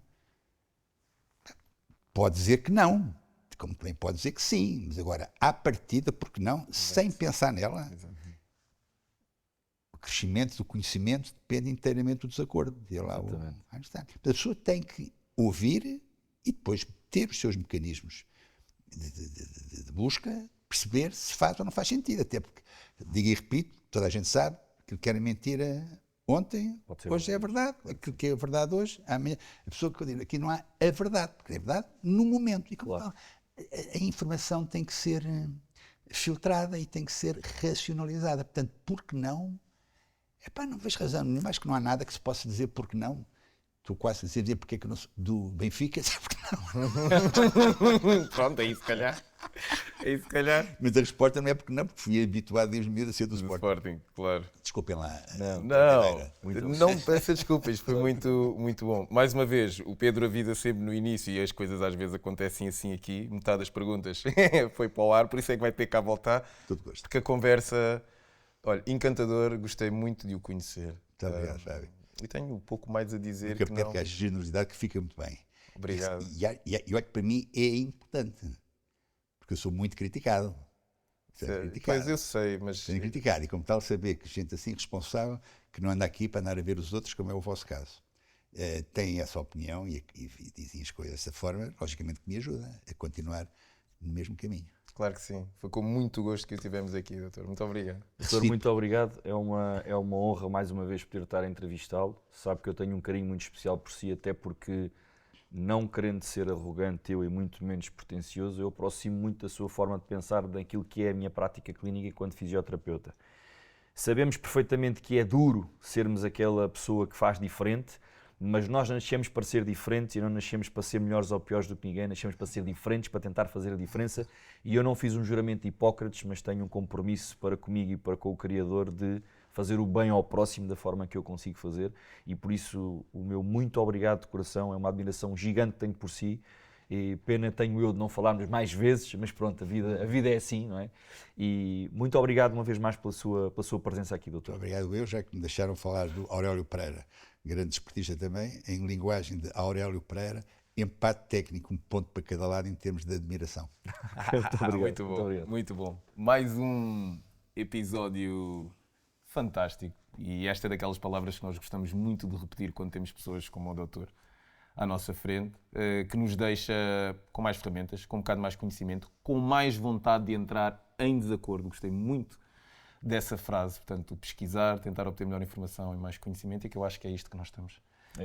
pode dizer que não, como também pode dizer que sim, mas agora, à partida, porque não, exato, sem pensar nela, exato, o crescimento do conhecimento depende inteiramente do desacordo. A pessoa tem que ouvir e depois ter os seus mecanismos de busca, perceber se faz ou não faz sentido, até porque, digo e repito, toda a gente sabe que era mentira ontem, hoje é verdade. Aquilo que é verdade hoje, amanhã. A pessoa que diz, aqui não há a verdade, porque é verdade no momento. E como tal, a informação tem que ser filtrada e tem que ser racionalizada. Portanto, por que não? Não vejo razão nenhuma, acho que não há nada que se possa dizer por que não. Estou quase a dizer porque é que eu não sou do Benfica, porque não. Pronto, é isso, se calhar. Mas a resposta não é porque não, porque fui habituado desde miúdo a ser do Sporting, claro. Desculpem lá. Não peça desculpas, foi muito, muito bom. Mais uma vez, o Pedro Avida sempre no início, e as coisas às vezes acontecem assim aqui, metade das perguntas foi para o ar, por isso é que vai ter cá voltar. Todo gosto. Porque a conversa, olha, encantador, gostei muito de o conhecer. Muito obrigado, Fábio. E tenho um pouco mais a dizer. Porque que a generosidade que fica muito bem. Obrigado. E olha que para mim é importante, porque eu sou muito criticado. Pois eu sei, mas... Sendo criticado, e como tal saber que gente assim responsável, que não anda aqui para andar a ver os outros, como é o vosso caso, tem essa opinião e dizem as coisas dessa forma, logicamente que me ajuda a continuar no mesmo caminho. Claro que sim. Foi com muito gosto que o tivemos aqui, doutor. Muito obrigado. Doutor, muito obrigado. É uma honra, mais uma vez, poder estar a entrevistá-lo. Sabe que eu tenho um carinho muito especial por si, até porque, não querendo ser arrogante eu e muito menos pretencioso, eu aproximo muito da sua forma de pensar daquilo que é a minha prática clínica enquanto fisioterapeuta. Sabemos perfeitamente que é duro sermos aquela pessoa que faz diferente, mas nós nascemos para ser diferentes e não nascemos para ser melhores ou piores do que ninguém, nascemos para ser diferentes, para tentar fazer a diferença. E eu não fiz um juramento de Hipócrates, mas tenho um compromisso para comigo e para com o Criador de fazer o bem ao próximo da forma que eu consigo fazer. E por isso o meu muito obrigado de coração, é uma admiração gigante que tenho por si. E pena tenho eu de não falarmos mais vezes, mas pronto, a vida é assim, não é? E muito obrigado uma vez mais pela sua presença aqui, doutor. Muito obrigado eu, já que me deixaram falar do Aurélio Pereira, grande desportista também, em linguagem de Aurélio Pereira, empate técnico, um ponto para cada lado em termos de admiração. Muito obrigado. Muito bom, muito obrigado. Muito bom. Mais um episódio fantástico, e esta é daquelas palavras que nós gostamos muito de repetir quando temos pessoas como o doutor à nossa frente, que nos deixa com mais ferramentas, com um bocado mais conhecimento, com mais vontade de entrar em desacordo. Gostei muito dessa frase, portanto, pesquisar, tentar obter melhor informação e mais conhecimento, e que eu acho que é isto que nós estamos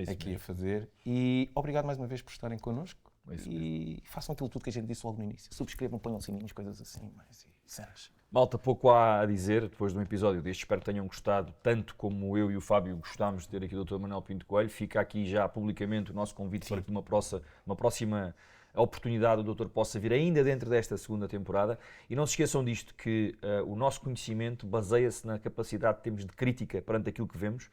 aqui a fazer. E obrigado mais uma vez por estarem connosco, e façam aquilo tudo que a gente disse logo no início. Subscrevam, ponham sininhos, coisas assim, mas cenas. Malta, pouco há a dizer depois de um episódio deste. Espero que tenham gostado, tanto como eu e o Fábio gostámos de ter aqui o Dr. Manuel Pinto Coelho. Fica aqui já publicamente o nosso convite para que uma próxima oportunidade o doutor possa vir ainda dentro desta segunda temporada. E não se esqueçam disto, que o nosso conhecimento baseia-se na capacidade que temos de crítica perante aquilo que vemos,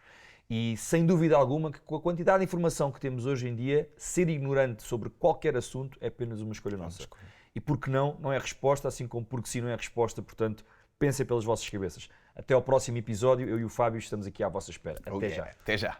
e sem dúvida alguma que com a quantidade de informação que temos hoje em dia, ser ignorante sobre qualquer assunto é apenas uma escolha nossa. E porque não é resposta, assim como porque sim não é resposta. Portanto, pensem pelas vossas cabeças. Até ao próximo episódio, eu e o Fábio estamos aqui à vossa espera. Até já. Até já.